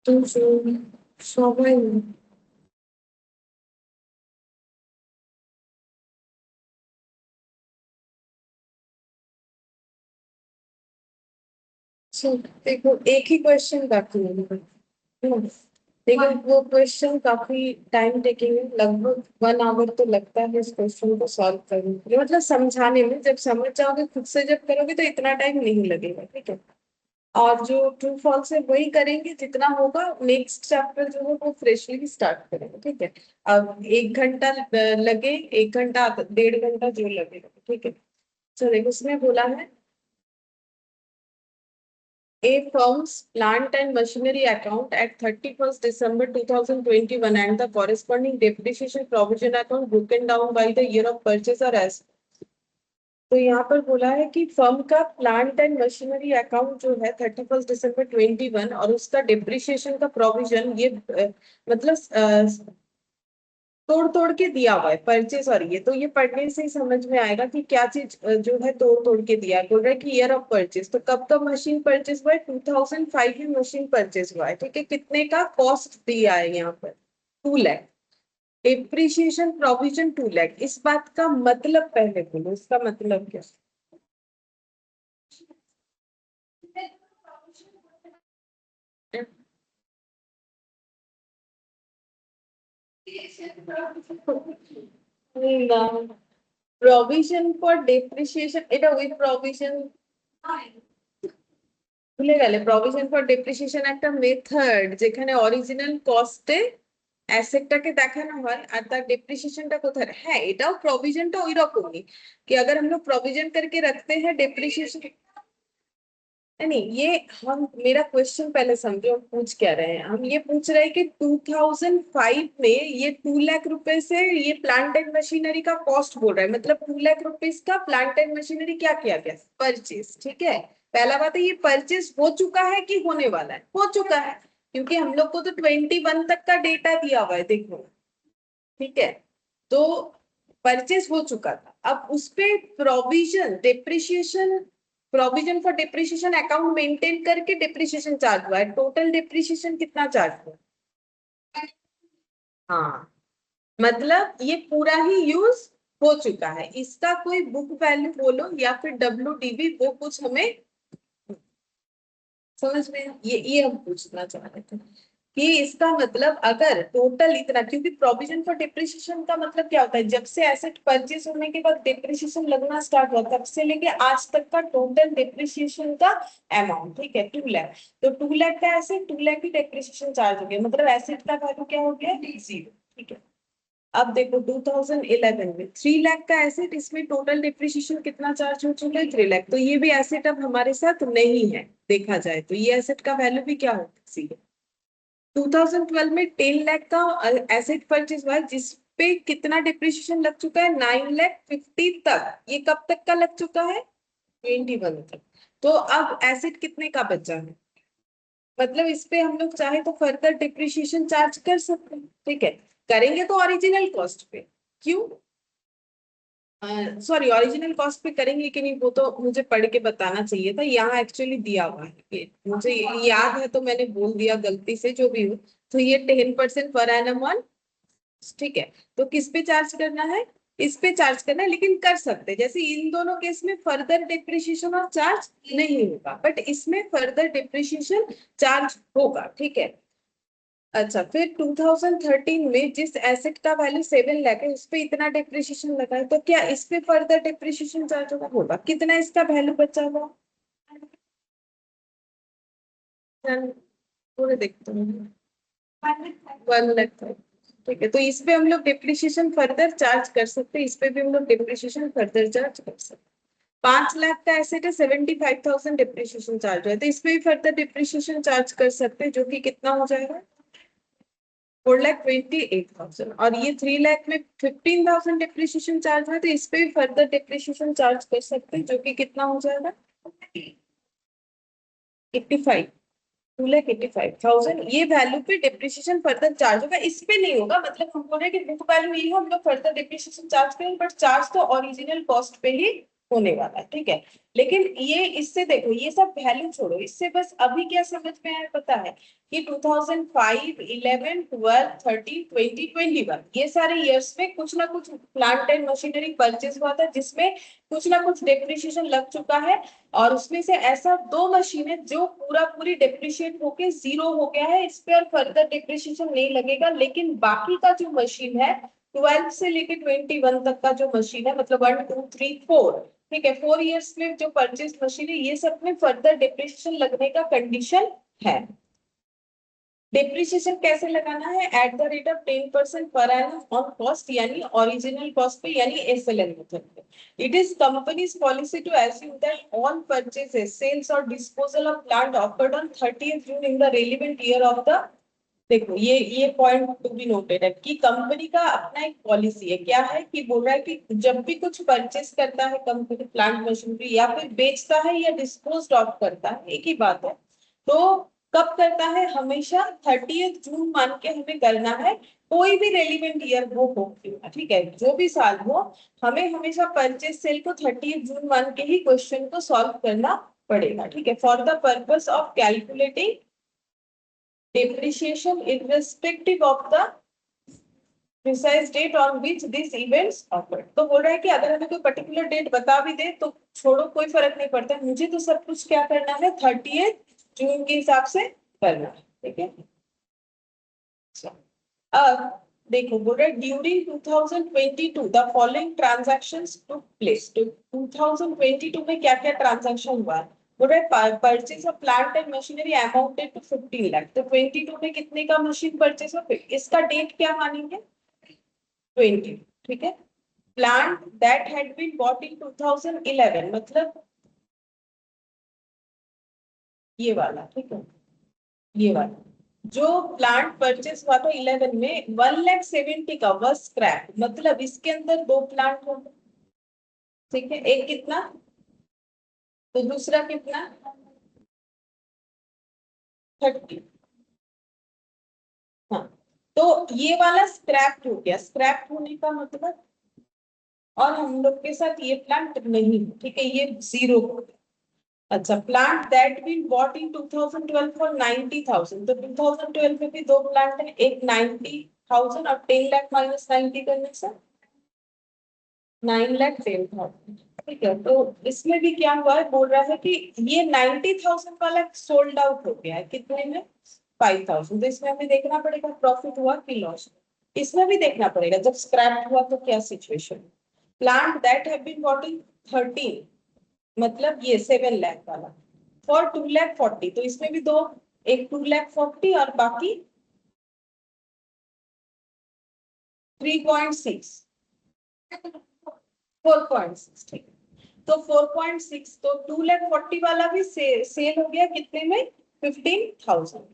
तो সবাই देखो एक ही क्वेश्चन बाकी है। लेकिन वो क्वेश्चन काफी टाइम टेकिंग है, लगभग 1 आवर तो लगता है इस क्वेश्चन को सॉल्व करने के लिए, मतलब समझाने में। जब समझ जाओगे खुद से जब करोगे तो इतना टाइम नहीं लगेगा, ठीक है। और जो ट्रू फॉल्स है वही करेंगे, जितना होगा नेक्स्ट चैप्टर जो है वो फ्रेशली स्टार्ट करेंगे, ठीक है। अब 1 घंटा लगे, 1 घंटा 1.5 घंटा जो लगेगा, ठीक है। चलो उसमें बोला है a firm's plant and machinery account at 31st December 2021 and the corresponding depreciation provision account broken down by the year of purchase or as। तो यहाँ पर बोला है कि फर्म का प्लांट एंड मशीनरी अकाउंट जो है 31 दिसंबर 2021 और उसका डिप्रिसिएशन का प्रोविजन ये मतलब तोड़ तोड़ के दिया हुआ है परचेज। और ये तो ये पढ़ने से ही समझ में आएगा कि क्या चीज जो है तोड़ तोड़ के दिया है। बोल रहा है कि ईयर ऑफ परचेज, तो कब का मशीन परचेज हुआ है, 2005 में मशीन परचेज हुआ है, ठीक है। कितने का कॉस्ट दिया है यहाँ पर, 2 लाख। Depreciation provision 2 lakh. इस बात का मतलब पहले बोलो, इसका मतलब क्या। প্রভিশন ফর ডেপ্রিসিয়েশন, এটা উইথ প্রভিশন ভুলে গেলে। প্রভিশন ফর ডেপ্রিসিয়েশন একটা মেথড যেখানে অরিজিনাল কস্টে অ্যাসেটটাকে দেখানো হয় আর তার डेप्रिसिएशनটা কোথায়। হ্যাঁ, এটাও প্রভিশনটা ওই রকমই कि अगर हम लोग प्रोविजन करके रखते हैं डेप्रिसिएशन। नहीं, ये हम मेरा क्वेश्चन पहले समझो, हम पूछ क्या रहे हैं। हम ये पूछ रहे हैं कि 2005 में ये 2 लाख रुपए से ये प्लांट एंड मशीनरी का कॉस्ट बोल रहा है, मतलब 2 लाख रुपीज का प्लांट एंड मशीनरी क्या किया गया, परचेज, ठीक है। पहला बात है ये परचेज हो चुका है कि होने वाला है, हो चुका है, क्योंकि हम लोग को तो 21 तक का डेटा दिया हुआ है, देखो, ठीक है। तो परचेस हो चुका था, अब उस पे provision depreciation, provision for depreciation account maintain करके डिप्रिसिएशन चार्ज हुआ है। टोटल डिप्रिसिएशन कितना चार्ज हुआ। हाँ, मतलब ये पूरा ही यूज हो चुका है, इसका कोई बुक वैल्यू बोलो या फिर WDV, वो कुछ हमें समझ में, ये हम पूछना चाह रहे थे कि इसका मतलब अगर टोटल इतना, क्योंकि प्रोविजन फॉर डिप्रिसिएशन का मतलब क्या होता है, जब से एसेट परचेज होने के बाद डिप्रिसिएशन लगना स्टार्ट हुआ तब से लेके आज तक का टोटल डिप्रिसिएशन का अमाउंट, ठीक है, 2 लाख। तो 2 लाख का एसेट, 2 लाख की डिप्रिसिएशन चार्ज हो गया, मतलब एसेट का वैल्यू क्या हो गया, 0, ठीक है। अब देखो 2011 में 3 लाख का एसेट, इसमें टोटल डिप्रिसिएशन कितना चार्ज हो चुका है, 3 लाख। तो ये भी एसेट अब हमारे साथ नहीं है, देखा जाए तो ये एसेट का वैल्यू भी क्या होगा, 0। 2012 में 10 लाख का एसेट परचेज हुआ है जिसपे कितना डिप्रिसिएशन लग चुका है, 9,50,000 तक। ये कब तक का लग चुका है, 21 तक। तो अब एसेट कितने का बचा है, मतलब इस पे हम लोग चाहे तो फर्दर डिप्रिसिएशन चार्ज कर सकते हैं, ठीक है। करेंगे तो ओरिजिनल कॉस्ट पे, क्यों, सॉरी ओरिजिनल कॉस्ट पे करेंगे कि नहीं वो तो मुझे पढ़ के बताना चाहिए था, यहाँ एक्चुअली दिया हुआ है मुझे याद है तो मैंने बोल दिया गलती से, जो भी हो। तो ये 10% पर एनम ऑन, ठीक है। तो किस पे चार्ज करना है, इस पे चार्ज करना है, लेकिन कर सकते हैं। जैसे इन दोनों केस में फर्दर डिप्रिसिएशन और चार्ज नहीं होगा, बट इसमें फर्दर डिप्रिसिएशन चार्ज होगा, ठीक है। अच्छा, फिर 2013 में जिस एसेट का वैल्यू 7 लाख है उस पे इतना डिप्रिसिएशन लगा है, तो क्या इस पे फर्दर डिप्रिसिएशन चार्ज होगा, होगा। कितना इसका वैल्यू बचा हुआ, पूरे देखते हैं, 1 लाख था, ठीक है। तो इस पे हम लोग डिप्रिसिएशन फर्दर चार्ज कर सकते हैं, इस पे भी हम लोग डिप्रिसिएशन फर्दर चार्ज कर सकते हैं। 5 लाख का एसेट है, 75,000 डिप्रिसिएशन चार्ज है, तो इस पे भी फर्दर डिप्रिसिएशन चार्ज कर सकते हैं, जो कि कितना हो जाएगा, 4,28,000। और ये 3 लाख में 15,000 डिप्रिसिएशन चार्ज है, तो इस पे भी फर्दर डिप्रिसिएशन चार्ज कर सकते हैं, जो कि कितना हो जाएगा, 85, 2,85,000। ये वैल्यू पे डिप्रिसिएशन फर्दर चार्ज होगा, इस पे नहीं होगा। मतलब हम बोल रहे हैं कि बुक वैल्यू ये हम लोग फर्दर डिप्रिसिएशन चार्ज करेंगे, बट चार्ज तो ओरिजिनल कॉस्ट पे ही होने वाला है, ठीक है। लेकिन ये इससे देखो, ये सब वैल्यू छोड़ो, इससे बस अभी क्या समझ में आया पता है कि 2005, 11, 12, 13, 20, 21 ये सारे इयर्स में कुछ ना कुछ प्लांट एंड मशीनरी परचेज हुआ था जिसमें कुछ ना कुछ डेप्रिसिएशन लग चुका है। और उसमें से ऐसा 2 मशीन है जो पूरा पूरी डेप्रिशिएट होके जीरो हो गया है, इस पे और फर्दर डेप्रिसिएशन नहीं लगेगा। लेकिन बाकी का जो मशीन है 12 से लेके 21 तक का जो मशीन है, मतलब 1, 2, 3, 4, ठीक है, 4 इयर्स में जो परचेज मशीन है ये सब में फर्दर डिप्रिसिएशन लगने का कंडीशन है। डिप्रिसिएशन कैसे लगाना है? At the rate of 10% per annum on cost, यानी ओरिजिनल कॉस्ट पे, यानी एसएलएन मेथड पे। It is companies policy to assume that all purchases, sales और disposal of plant offered on 30th June in the relevant year of the, देखो ये point to be noted है कि company का अपना एक पॉलिसी है। क्या है कि बोल रहा है कि जब भी कुछ परचेस करता है कंपनी प्लांट मशीनरी, या फिर बेचता है या डिस्पोज ऑफ करता है, एक ही बात है, तो कब करता है? हमेशा 30th जून मान के हमें करना है। कोई भी रेलिवेंट ईयर वो हो, ठीक है, जो भी साल हो, हमें हमेशा परचेस सेल को 30th जून मान के ही क्वेश्चन को सॉल्व करना पड़ेगा, ठीक है, for the purpose of calculating depreciation irrespective of the precise date on which these events occurred। तो बोल रहा है कि अगर हमें कोई पर्टिकुलर डेट बता भी दे तो छोड़ो, कोई फर्क नहीं पड़ता, मुझे तो सब कुछ क्या करना है, 30th जून के हिसाब से करना है, ठीक है। अब देखो बोल रहा है during 2022 the following transactions took place. तो 2022 में क्या क्या ट्रांजैक्शन हुआ? बोल रहा है purchase of plant and machinery amounted to 15 lakh. तो 22 में कितने का मशीन परचेज हो? इसका डेट क्या मानेंगे? 20, ठीक है। Plant that had been bought in 2011, मतलब ये वाला, ठीक है, ये वाला जो प्लांट परचेस हुआ था 11 में, 1,70,000 का वह स्क्रैप, मतलब इसके अंदर 2 प्लांट होंगे, ठीक है, एक कितना तो दूसरा कितना, 30, हाँ। तो ये वाला स्क्रैप हो गया। स्क्रैप होने का मतलब, और हम लोग के साथ ये प्लांट नहीं, ठीक है, ये जीरो हो गया। अच्छा, plant that been bought in 2012 for 90,000। तो 2012 में भी 2 प्लांट है, एक 90,000 और 10 लाख माइनस 90 करने से 9,10,000, ठीक है। तो इसमें भी क्या हुआ है, बोल रहा है कि ये 90,000 वाला सोल्ड आउट हो गया है, कितने में? 5,000। तो इसमें हमें देखना पड़ेगा प्रॉफिट हुआ कि लॉस। इसमें भी देखना पड़ेगा जब स्क्रैप हुआ तो क्या situation. Plant that have been bought in 13, मतलब ये 7 लाख वाला, फॉर 2,40,000। तो इसमें भी दो, एक 2,40,000 और बाकी 3.6, 4.6, ठीक है। तो 4.6, तो 2,40,000 वाला भी सेल हो गया कितने में? 15,000।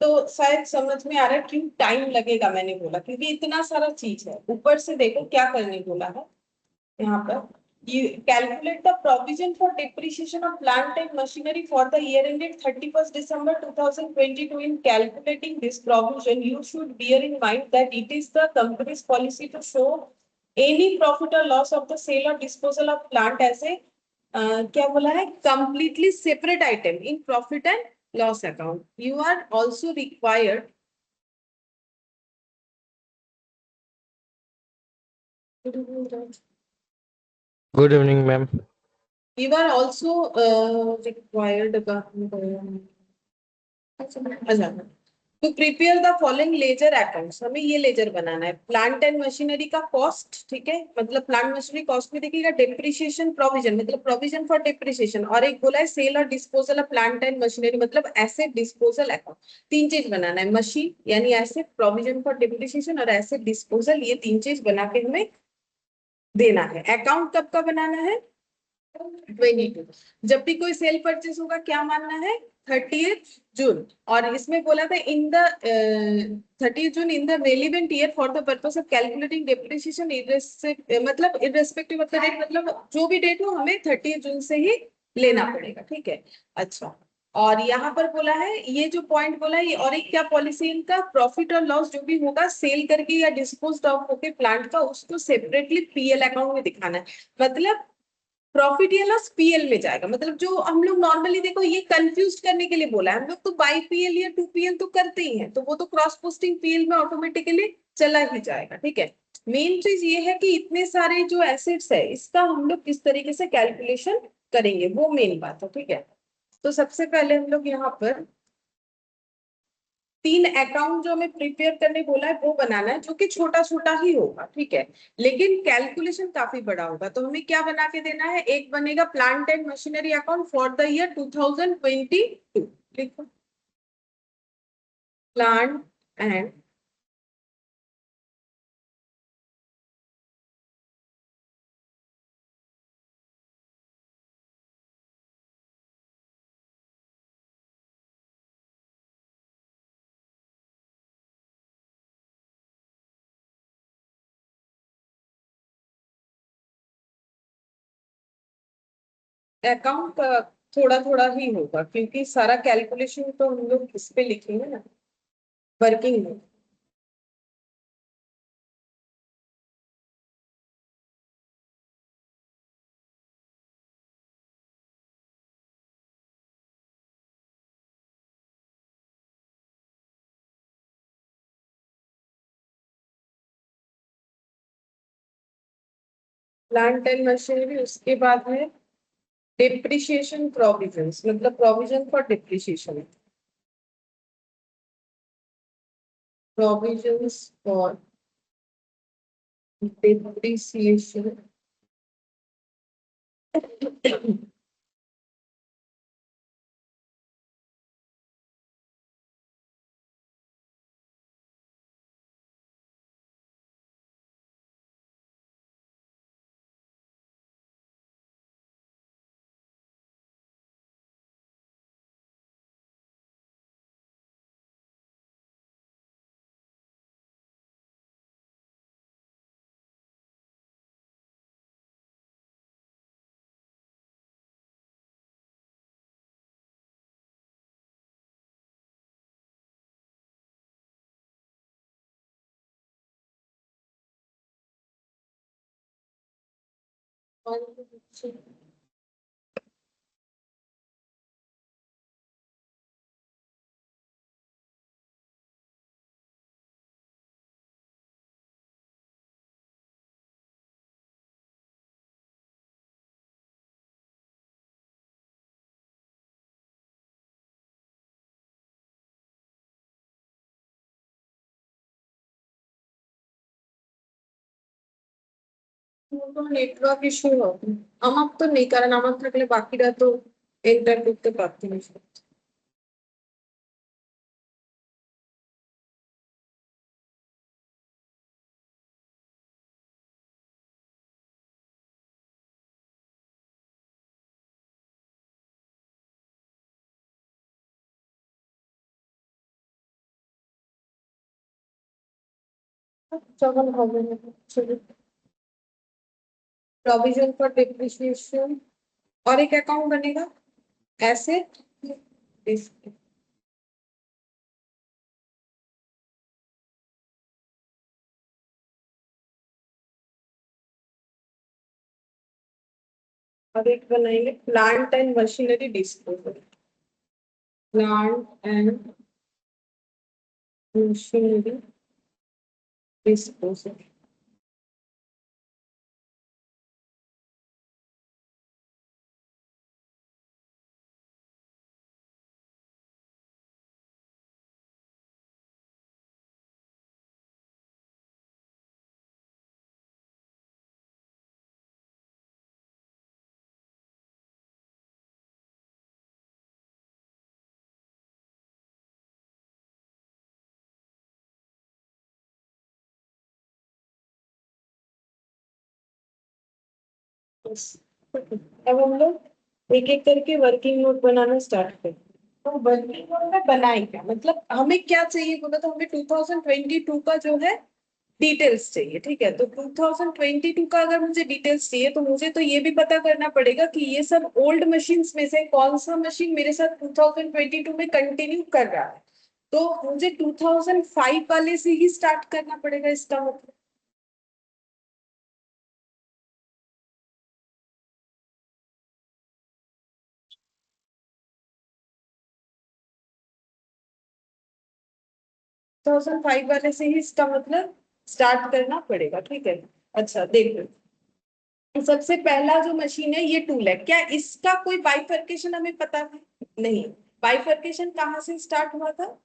तो शायद समझ में आ रहा है क्यों टाइम लगेगा, मैंने बोला क्योंकि इतना सारा चीज है। ऊपर से देखो क्या करने बोला है यहाँ पर, you calculate the provision for depreciation of plant and machinery for the year ended 31st December 2022. In calculating this provision, you should bear in mind that it is the company's policy to show any profit or loss of the sale or disposal of plant as a क्या बोला है, completely separate item in profit and loss account. You are also required Good evening, ma'am. you are also required to prepare the following ledger accounts. हमें ये ledger बनाना है, plant and machinery का cost, ठीक है, मतलब प्लांट मशीनरी कॉस्ट में देखिएगा डेप्रिसिएशन प्रोविजन, मतलब प्रोविजन फॉर डेप्रिसिएशन, और एक बोला है सेल और disposal of plant and machinery, मतलब एसेट डिस्पोजल अकाउंट। 3 चीज बनाना है, मशीन यानी एसेट, प्रोविजन फॉर डेप्रिसिएशन और एसेट डिस्पोजल, ये 3 चीज बना के हमें देना है। अकाउंट कब का बनाना है? 22। जब भी कोई सेल परचेस होगा क्या मानना है? 30th जून। और इसमें बोला था in the 30th June in the relevant year for the purpose of calculating depreciation, मतलब इररेस्पेक्टिव ऑफ द डेट, मतलब जो भी डेट हो हमें 30th जून से ही लेना पड़ेगा, ठीक है। अच्छा, और यहाँ पर बोला है ये जो पॉइंट बोला है, और एक क्या पॉलिसी इनका, प्रॉफिट और लॉस जो भी होगा सेल करके या डिस्पोज ऑफ होके प्लांट का, उसको सेपरेटली पीएल अकाउंट में दिखाना है। मतलब प्रॉफिट या लॉस पीएल में जाएगा। मतलब जो हम लोग नॉर्मली, देखो ये कंफ्यूज करने के लिए बोला है, हम लोग तो बाई पीएल या टू पीएल तो करते ही हैं, तो वो तो क्रॉस पोस्टिंग पीएल में ऑटोमेटिकली चला ही जाएगा। ठीक है, मेन चीज ये है कि इतने सारे जो एसेट्स है इसका हम लोग किस तरीके से कैलकुलेशन करेंगे, वो मेन बात है। ठीक है, तो सबसे पहले हम लोग यहाँ पर 3 अकाउंट जो हमें प्रिपेयर करने बोला है वो बनाना है, जो कि छोटा छोटा ही होगा। ठीक है, लेकिन कैलकुलेशन काफी बड़ा होगा। तो हमें क्या बना के देना है, एक बनेगा plant and machinery account for the year 2022। लिखो, प्लांट एंड अकाउंट का थोड़ा थोड़ा ही होगा, क्योंकि सारा कैलकुलेशन तो हम लोग इस पे लिखेंगे ना, वर्किंग में। प्लांट एंड मशीनरी, उसके बाद में डिप्रिशिएशन प्रोविजंस, मतलब provision for depreciation, provisions for depreciation network issue হবে। আমার তো নেই, কারণ আমার থাকলে বাকিরা তো এন্টার করতে পারতো না। যখন হবে না, प्रोविजन फॉर डिप्रिसिएशन, और एक अकाउंट बनेगा एसेट, और एक बनाएंगे plant and machinery disposal, plant and machinery disposal. अब हम लोग एक एक करके वर्किंग नोट बनाना स्टार्ट करें। तो वर्किंग नोट में बनाए क्या, मतलब हमें क्या चाहिए बोला, तो हमें 2022 का जो है डिटेल्स चाहिए, ठीक है। तो 2022 का अगर मुझे डिटेल्स चाहिए तो मुझे तो ये भी पता करना पड़ेगा कि ये सब ओल्ड मशीन्स में से कौन सा मशीन मेरे साथ 2022 में कंटिन्यू कर रहा है। तो मुझे 2005 वाले से ही स्टार्ट करना पड़ेगा, इसका मतलब। टू 2005 वाले से ही इसका मतलब स्टार्ट करना पड़ेगा, ठीक है। अच्छा देखो, सबसे पहला जो मशीन है ये टूल है, क्या इसका कोई बाइफर्केशन हमें पता है? नहीं। बाइफर्केशन कहाँ से स्टार्ट हुआ था?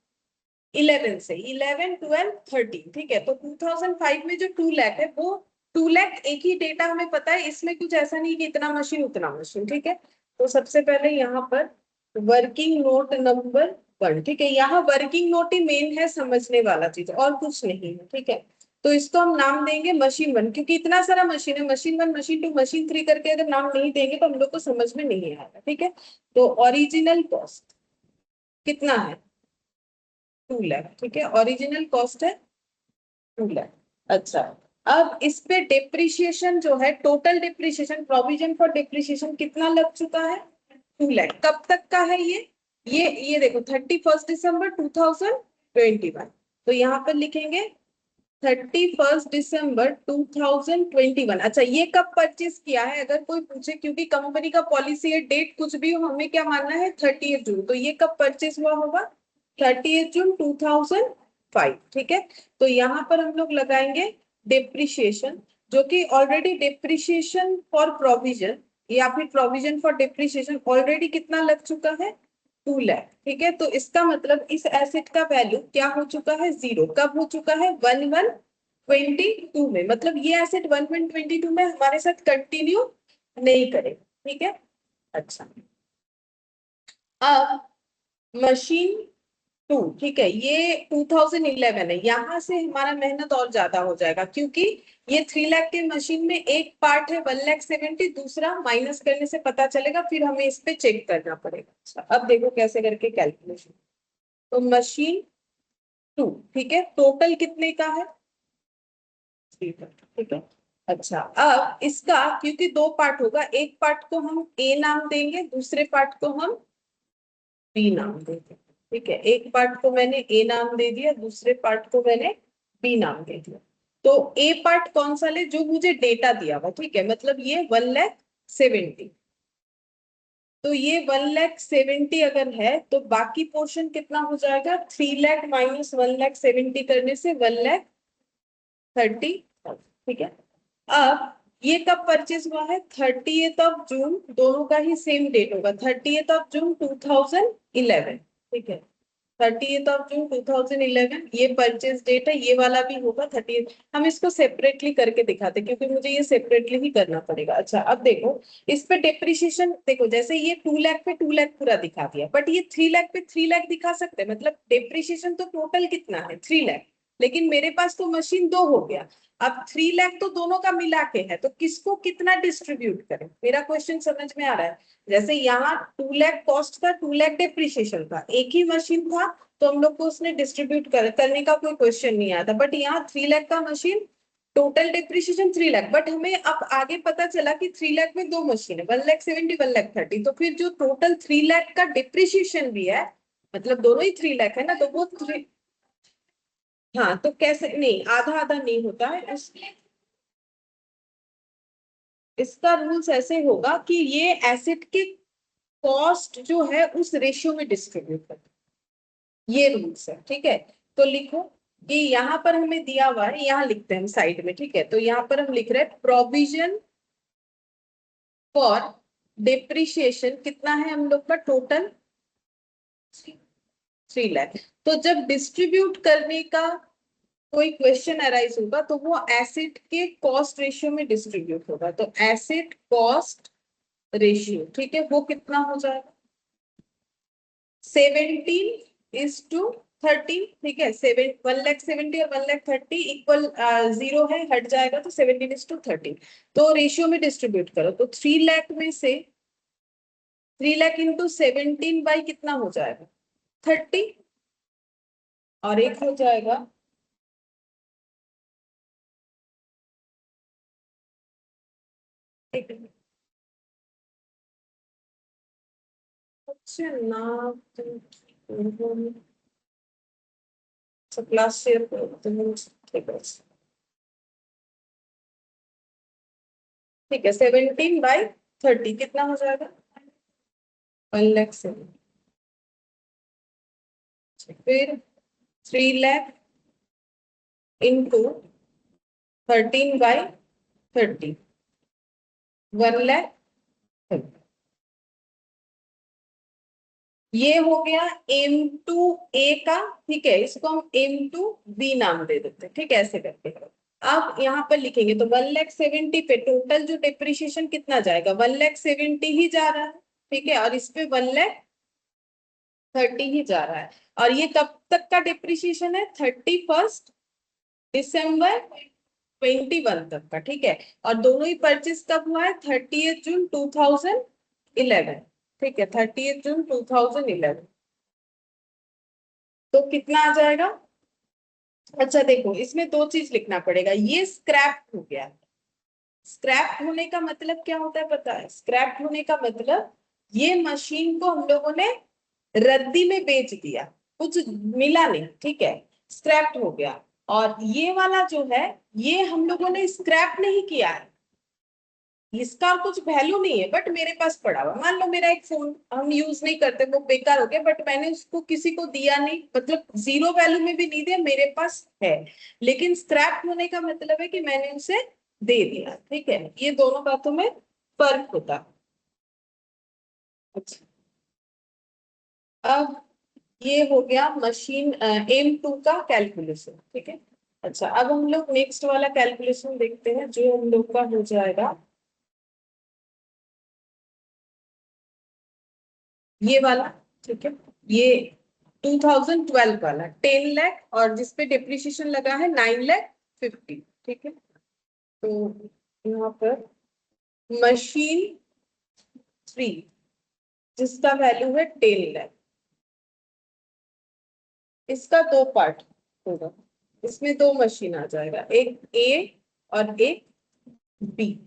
11 से, 11 12 13, ठीक है। तो 2005 में जो 2 लाख है वो 2 लाख एक ही डेटा हमें पता है, इसमें कुछ ऐसा नहीं कि इतना मशीन उतना मशीन, ठीक है। तो सबसे पहले यहाँ पर वर्किंग नोट नंबर 1, ठीक है। यहाँ वर्किंग नोट ही मेन है समझने वाला चीज, और कुछ नहीं है, ठीक है। तो इसको हम नाम देंगे मशीन 1, क्योंकि इतना सारा मशीन है, मशीन 1 मशीन 2 मशीन 3 करके अगर नाम नहीं देंगे तो हम लोग को समझ में नहीं आएगा, ठीक है। तो ओरिजिनल कॉस्ट कितना है? 2 लाख, ठीक है। ओरिजिनल कॉस्ट है 2 लाख। अच्छा, अब इस पे डिप्रिशिएशन जो है, total depreciation, provision for depreciation कितना लग चुका है? 2 लाख। कब तक का है ये देखो 31 दिसंबर 2021। तो यहाँ पर लिखेंगे 31 दिसंबर 2021। अच्छा, ये कब परचेस किया है अगर कोई पूछे, क्योंकि कंपनी का पॉलिसी है डेट कुछ भी हो हमें क्या मानना है, 30 जून। तो ये कब परचेस हुआ होगा? 30 जून 2005, ठीक है। तो यहाँ पर हम लोग लगाएंगे डिप्रिशिएशन, जो कि ऑलरेडी डिप्रिशिएशन फॉर प्रोविजन या फिर प्रोविजन फॉर डिप्रिशिएशन ऑलरेडी कितना लग चुका है? 2 लाख, ठीक है। तो इसका मतलब इस एसेट का वैल्यू क्या हो चुका है? 0। कब हो चुका है? 11/22 में। मतलब ये एसेट 11/22 में हमारे साथ कंटिन्यू नहीं करेगा, ठीक है। अच्छा, अब मशीन 2, ठीक है, ये 2011 है। यहां से हमारा मेहनत और ज्यादा हो जाएगा, क्योंकि ये 3 लाख के मशीन में एक पार्ट है 1,70,000, दूसरा माइनस करने से पता चलेगा, फिर हमें इस पे चेक करना पड़ेगा। अच्छा, अब देखो कैसे करके कैलकुलेशन। तो मशीन 2, ठीक है, टोटल कितने का है? 3 लाख, ठीक है। अच्छा, अब इसका क्योंकि दो पार्ट होगा, एक पार्ट को हम ए नाम देंगे, दूसरे पार्ट को हम बी नाम देंगे, ठीक है। एक पार्ट को मैंने ए नाम दे दिया, दूसरे पार्ट को मैंने बी नाम दे दिया। तो ए पार्ट कौन सा ले? जो मुझे डेटा दिया हुआ, ठीक है। मतलब ये 1,70,000। तो ये 1,70,000 अगर है तो बाकी पोर्शन कितना हो जाएगा? 3 लाख माइनस 1,70,000 करने से 1,30,000, ठीक है। अब ये कब परचेज हुआ है? 30 जून, दोनों का ही सेम डेट होगा, 30 जून 2011, ठीक है। 30 जून 2011 ये परचेज डेट है, ये वाला भी होगा 30। हम इसको सेपरेटली करके दिखाते, क्योंकि मुझे ये सेपरेटली ही करना पड़ेगा। अच्छा, अब देखो इस पे डिप्रिशिएशन, देखो जैसे ये 2 लाख पे 2 लाख पूरा दिखा दिया, बट ये 3 लाख पे 3 लाख दिखा सकते हैं। मतलब डिप्रिशिएशन तो टोटल कितना है? 3 लाख, लेकिन मेरे पास तो मशीन 2 हो गया। अब 3 लाख तो दोनों का मिला के है, तो किसको कितना डिस्ट्रीब्यूट करें? मेरा क्वेश्चन समझ में आ रहा है? जैसे यहाँ 2 लाख कॉस्ट का, 2 लाख डिप्रिशिएशन का, एक ही मशीन था तो हम लोग को उसने डिस्ट्रीब्यूट करने का कोई क्वेश्चन नहीं आया था। बट यहाँ 3 लाख का machine, total depreciation 3 lakh, but हमें अब आगे पता चला कि 3 लाख में दो मशीन है, 1,70,000 1,30,000। तो फिर जो टोटल 3 लाख का डिप्रिशिएशन भी है, मतलब दोनों ही 3 लाख है ना, तो वो थ्री। हाँ, तो कैसे नहीं, आधा आधा नहीं होता है इसका रूल्स ऐसे होगा कि ये एसेट के कॉस्ट जो है उस रेशियो में डिस्ट्रीब्यूट कर, ये रूल्स है, ठीक है। तो लिखो कि यहाँ पर हमें दिया हुआ है, यहाँ लिखते हैं हम साइड में, ठीक है। तो यहाँ पर हम लिख रहे हैं प्रोविजन फॉर डिप्रिशिएशन कितना है हम लोग का? टोटल 3 लाख। तो जब डिस्ट्रीब्यूट करने का कोई क्वेश्चन अराइज होगा तो वो एसेट के कॉस्ट रेशियो में डिस्ट्रीब्यूट होगा। तो एसेट कॉस्ट रेशियो, ठीक है, वो कितना हो जाएगा? 17:13, ठीक है। 1,70,000 और 1,30,000 इक्वल 0 है, हट जाएगा तो 17:13। तो रेशियो में डिस्ट्रीब्यूट करो, तो 3 लाख में से 3 लाख इंटू 17 बाई कितना हो जाएगा? 30, और एक हो जाएगा ठीक है। अच्छा ना क्लास शेयर करते हैं। ठीक है 17/30 कितना हो जाएगा 1,07,000। फिर 3 लाख इंटू 13/30 1,00,000। ये हो गया M2A का। ठीक है इसको हम M2B नाम दे देते हैं। ठीक है ऐसे करके अब यहाँ पर लिखेंगे तो 1,70,000 पे टोटल जो डिप्रिशिएशन कितना जाएगा 1,70,000 ही जा रहा है। ठीक है और इस पे 1,30,000 ही जा रहा है। और ये कब तक का डिप्रिशिएशन है 31 दिसंबर 21 तक का। ठीक है और दोनों ही परचेज कब हुआ है 30 जून 2011। ठीक है 30 जून 2011। तो कितना आ जाएगा। अच्छा देखो इसमें दो चीज लिखना पड़ेगा। ये स्क्रैप हो गया। स्क्रैप होने का मतलब क्या होता है पता है। स्क्रैप होने का मतलब ये मशीन को हम लोगों ने रद्दी में बेच दिया कुछ मिला नहीं। ठीक है स्क्रैप हो गया। और ये वाला जो है ये हम लोगों ने स्क्रैप नहीं किया है। इसका कुछ वैल्यू नहीं है बट मेरे पास पड़ा हुआ। मान लो मेरा एक फोन हम यूज नहीं करते वो बेकार हो गया बट मैंने उसको किसी को दिया नहीं मतलब जीरो वैल्यू में भी नहीं दिया मेरे पास है। लेकिन स्क्रैप होने का मतलब है कि मैंने उसे दे दिया। ठीक है ये दोनों बातों में फर्क होता है। अच्छा अब ये हो गया मशीन M2 का कैलकुलेशन। ठीक है अच्छा अब हम लोग नेक्स्ट वाला कैलकुलेशन देखते हैं जो हम लोग का हो जाएगा ये वाला। ठीक है ये 2012 वाला 10 लाख और जिसपे डिप्रिशिएशन लगा है 9,50,000। ठीक है तो यहाँ पर मशीन 3 जिसका वैल्यू है 10 लाख इसका दो पार्ट होगा। इसमें दो मशीन आ जाएगा एक ए और एक बी।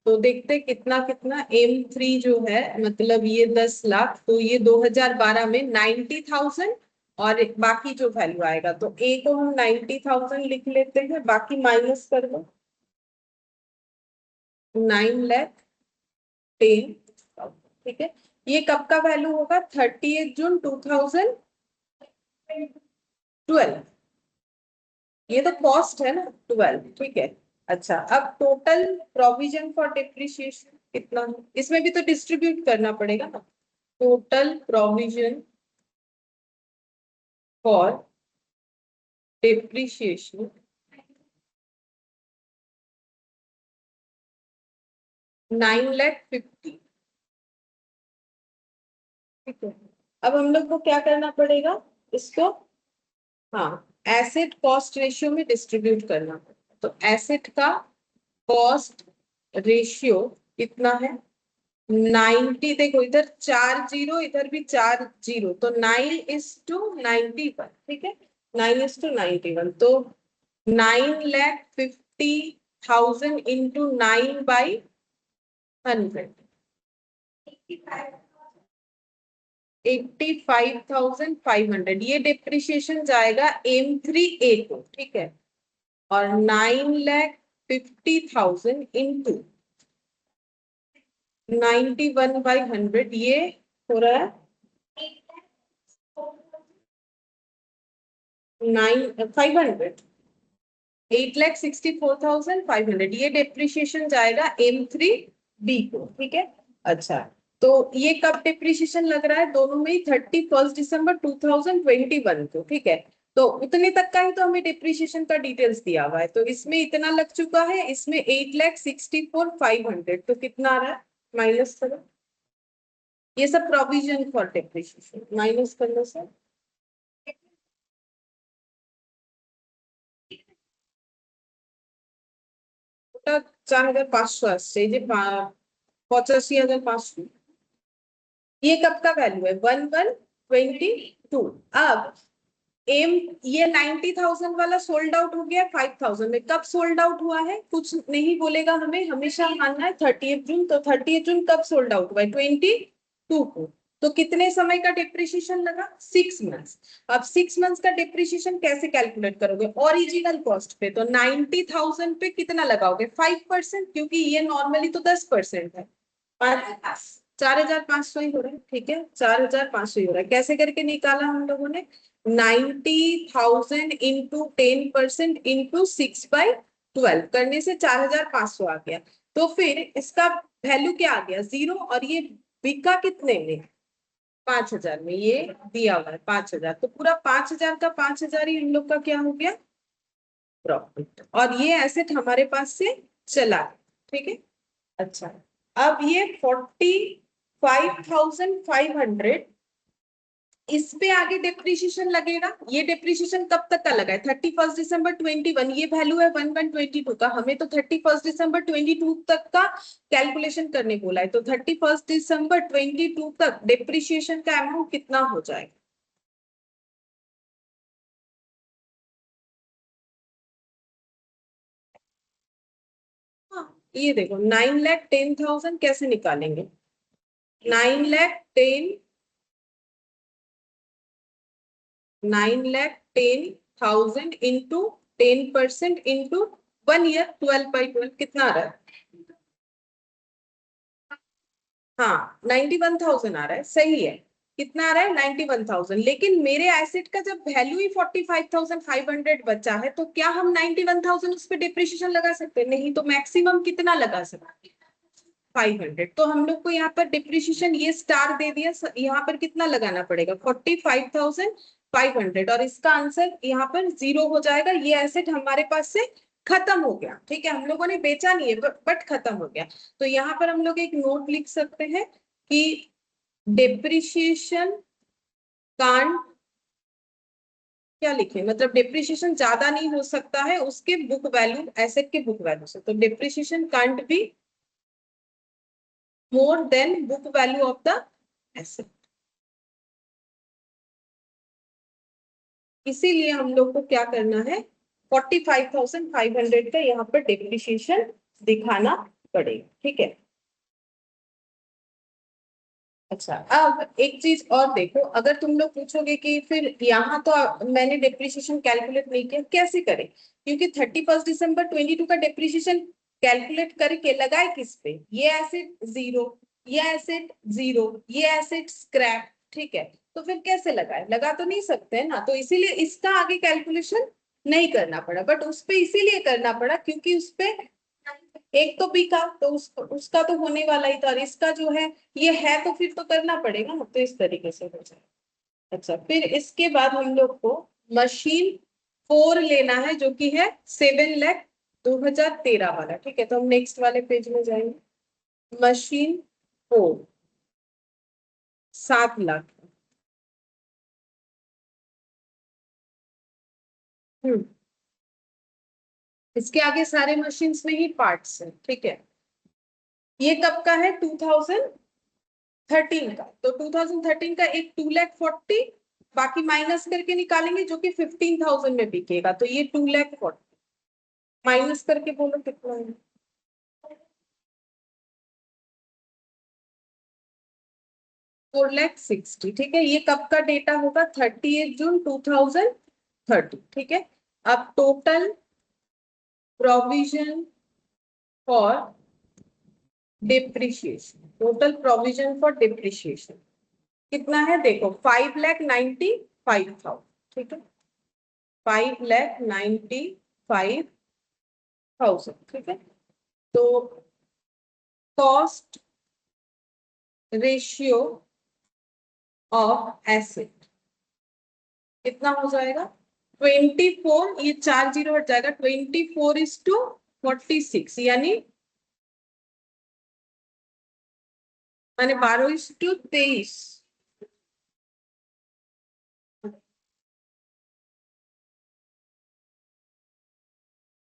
तो देखते हैं कितना कितना M3 जो है मतलब ये 10 लाख तो ये 2012 में 90,000 और बाकी जो वैल्यू आएगा तो ए को हम 90,000 लिख लेते हैं बाकी माइनस कर दो 9,10,000। ठीक है ये कब का वैल्यू होगा 30 जून 2012। ये तो कॉस्ट है ना 12। ठीक है अच्छा अब टोटल प्रोविजन फॉर डिप्रिशिएशन कितना है इसमें भी तो डिस्ट्रीब्यूट करना पड़ेगा ना। Total provision for depreciation 9,50,000। ठीक है अब हम लोग को क्या करना पड़ेगा इसको हाँ एसेट कॉस्ट रेशियो में डिस्ट्रीब्यूट करना पड़ेगा। तो एसेट का कॉस्ट रेशियो कितना है 90। देखो इधर 4 जीरो इधर भी 4 जीरो तो 9:91। ठीक है 9:91 तो 9,50,000 इंटू 9/100 85,500 ये डिप्रिशिएशन जाएगा M3A को। ठीक है और 9,50,000 इंटू 91/100 ये हो रहा है 500 8,64,500 ये डिप्रिशिएशन जाएगा M3B को। ठीक है अच्छा तो ये कब डिप्रिशिएशन लग रहा है दोनों में ही 31 दिसंबर 2021 को। ठीक है तो उतने तक का ही तो हमें डिप्रिशिएशन का डिटेल्स दिया हुआ है तो इसमें इतना लग चुका है इसमें 8,64,500 तो कितना आ रहा है माइनस करो। ये सब प्रोविजन फॉर डिप्रिशिएशन माइनस करने से 4,500 আসছে এই যে 85,500। ये कब का वैल्यू है 1122। अब एम ये 90,000 वाला सोल्ड आउट हो गया 5,000 में। कब सोल्ड आउट हुआ है कुछ नहीं बोलेगा, हमें हमेशा मानना है 30 जून। तो 30 जून कब सोल्ड आउट हुआ है? 22 को। तो कितने समय का डिप्रिसिएशन लगा? 6 मंथ्स। अब 6 मंथ्स का डिप्रिसिएशन कैसे कैलकुलेट करोगे? ओरिजिनल कॉस्ट पे। तो 90,000 पे कितना लगाओगे? 5%, क्योंकि ये नॉर्मली तो 10% है। 4,500 ही हो रहा है, ठीक है, 4,500 ही हो रहा है। कैसे करके निकाला हम लोगों ने? 90,000 इंटू 10% इंटू 6/12 करने से 4,500 आ गया। तो फिर इसका वैल्यू क्या आ गया? 0। और ये बिका कितने में? 5,000 में। ये दिया हुआ है 5,000, तो पूरा 5,000 का 5,000 ही हम लोग का क्या हो गया? प्रॉफिट। और ये एसेट हमारे पास से चला गया, ठीक है। अच्छा, अब ये 45,500, इस पे आगे डिप्रिशिएशन लगेगा। ये डिप्रिशिएशन कब तक का लगा है? 31 दिसंबर 21। ये वैल्यू है 1122 का, हमें तो 31 दिसंबर 22 तक का कैलकुलेशन करने बोला है। तो 31 दिसंबर 22 तक डिप्रिशिएशन का अमाउंट कितना हो जाएगा? हाँ, ये देखो 9,10,000 कैसे निकालेंगे? 9,10,000 9,10,000 इंटू 10% इंटू 1 ईयर, 12/12 कितना आ रहा है? हाँ, 91,000 आ रहा है, सही है। कितना आ रहा है? 91,000। लेकिन मेरे एसेट का जब वैल्यू ही 45,500 बचा है, तो क्या हम 91,000 उस पर डिप्रिशिएशन लगा सकते हैं? नहीं। तो मैक्सिमम कितना लगा सकते हैं? 500। तो हम लोग को यहाँ पर डिप्रिशिएशन ये स्टार दे दिया, यहाँ पर कितना लगाना पड़ेगा? 45,500। और इसका आंसर यहाँ पर 0 हो जाएगा। ये एसेट हमारे पास से खत्म हो गया, ठीक है। हम लोगों ने बेचा नहीं है, बट खत्म हो गया। तो यहाँ पर हम लोग एक नोट लिख सकते हैं कि डिप्रिशिएशन कांट, क्या लिखे, मतलब डिप्रिशिएशन ज्यादा नहीं हो सकता है उसके बुक वैल्यू, एसेट के बुक वैल्यू से। तो depreciation can't be more than book value of the asset। इसीलिए हम लोग को क्या करना है? 45,500 का यहाँ पर डिप्रिशिएशन दिखाना पड़ेगा, ठीक है। अच्छा, अब एक चीज और देखो, अगर तुम लोग पूछोगे कि फिर यहाँ तो मैंने डिप्रिशिएशन कैलकुलेट नहीं किया, कैसे करें? क्योंकि 31 दिसंबर 22 का डिप्रिशिएशन कैलकुलेट करके लगाए किस पे? ये एसेट 0, ये एसेट 0, ये एसेट स्क्रैप, ठीक है। तो फिर कैसे लगाए? लगा तो नहीं सकते है ना। तो इसीलिए इसका आगे कैलकुलेशन नहीं करना पड़ा, बट उस पे इसीलिए करना पड़ा क्योंकि उस पे एक तो बिका, तो उसका तो होने वाला ही था। और इसका जो है ये है, तो फिर तो करना पड़ेगा ना। तो इस तरीके से हो जाए। अच्छा, फिर इसके बाद हम लोग को मशीन 4 लेना है, जो कि है 7,00,000 2013 वाला, ठीक है। तो हम नेक्स्ट वाले पेज में जाएंगे। मशीन 4 7 लाख। हम्म, इसके आगे सारे मशीन्स में ही पार्ट्स हैं, ठीक है। ये कब का है? 2013 का। तो 2013 का एक 2,40,000, बाकी माइनस करके निकालेंगे जो कि 15,000 में बिकेगा। तो ये 2,40,000 माइनस करके बोलो कितना है? 4,60,000, ठीक है। ये कब का डेटा होगा? 38 जून 2030, ठीक है। अब total provision for depreciation, total provision for depreciation कितना है? देखो 5,95,000, ठीक है। 5,95,000, ठीक है। तो कॉस्ट रेशियो ऑफ एसेट कितना हो जाएगा? 24, ये 4 जीरो हट जाएगा, 24:46, यानी माने 12:23।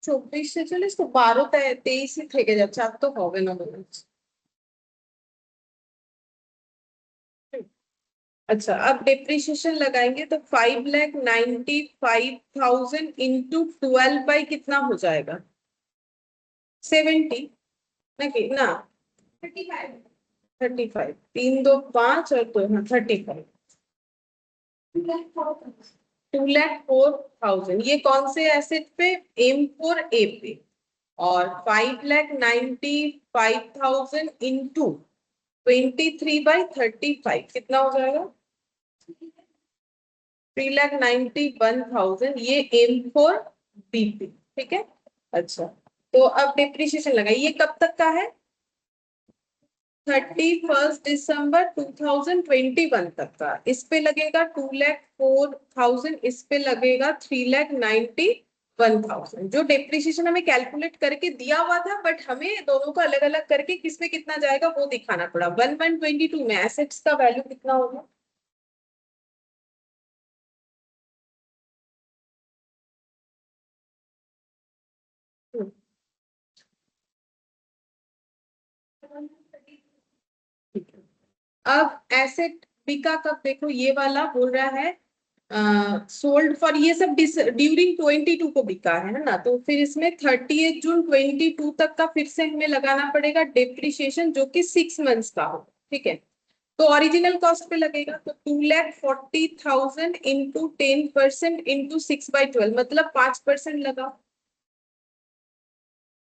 24 से 40 তো 12-23 থেকে যাচ্ছে, আর তো হবে না মনে হচ্ছে। अच्छा, अब डिप्रिशिएशन लगाएंगे तो 5,95,000 इंटू 12 बाई कितना हो जाएगा? 70 ना कि ना 35, 3 2 5 और 2, हाँ 35, 2,04,000। ये कौन से एसेट पे? M4A पे। और 5,95,000 इंटू 23/35 कितना हो जाएगा? 3,91,000। ये M4B पे, ठीक है। अच्छा, तो अब डिप्रिशिएशन लगाइए, ये कब तक का है? 31 दिसंबर 2021 तक का। इस पे लगेगा 2,04,000, इस पे लगेगा 3,91,000। जो डेप्रिसिएशन हमें कैलकुलेट करके दिया हुआ था, बट हमें दोनों को अलग अलग करके किसमें कितना जाएगा वो दिखाना पड़ा। 1122 में एसेट्स का वैल्यू कितना होगा? ठीक है। अब एसेट बिका कब? देखो ये वाला बोल रहा है सोल्ड फॉर, ये सब ड्यूरिंग 22 को बिका है ना, तो फिर इसमें 30 जून 22 तक का फिर से हमें लगाना पड़ेगा डेप्रिसिएशन, जो कि 6 मंथ्स का हो। ठीक है, तो ओरिजिनल कॉस्ट पे लगेगा तो 2,40,000 इंटू 10% इंटू 6/12, मतलब 5% लगा,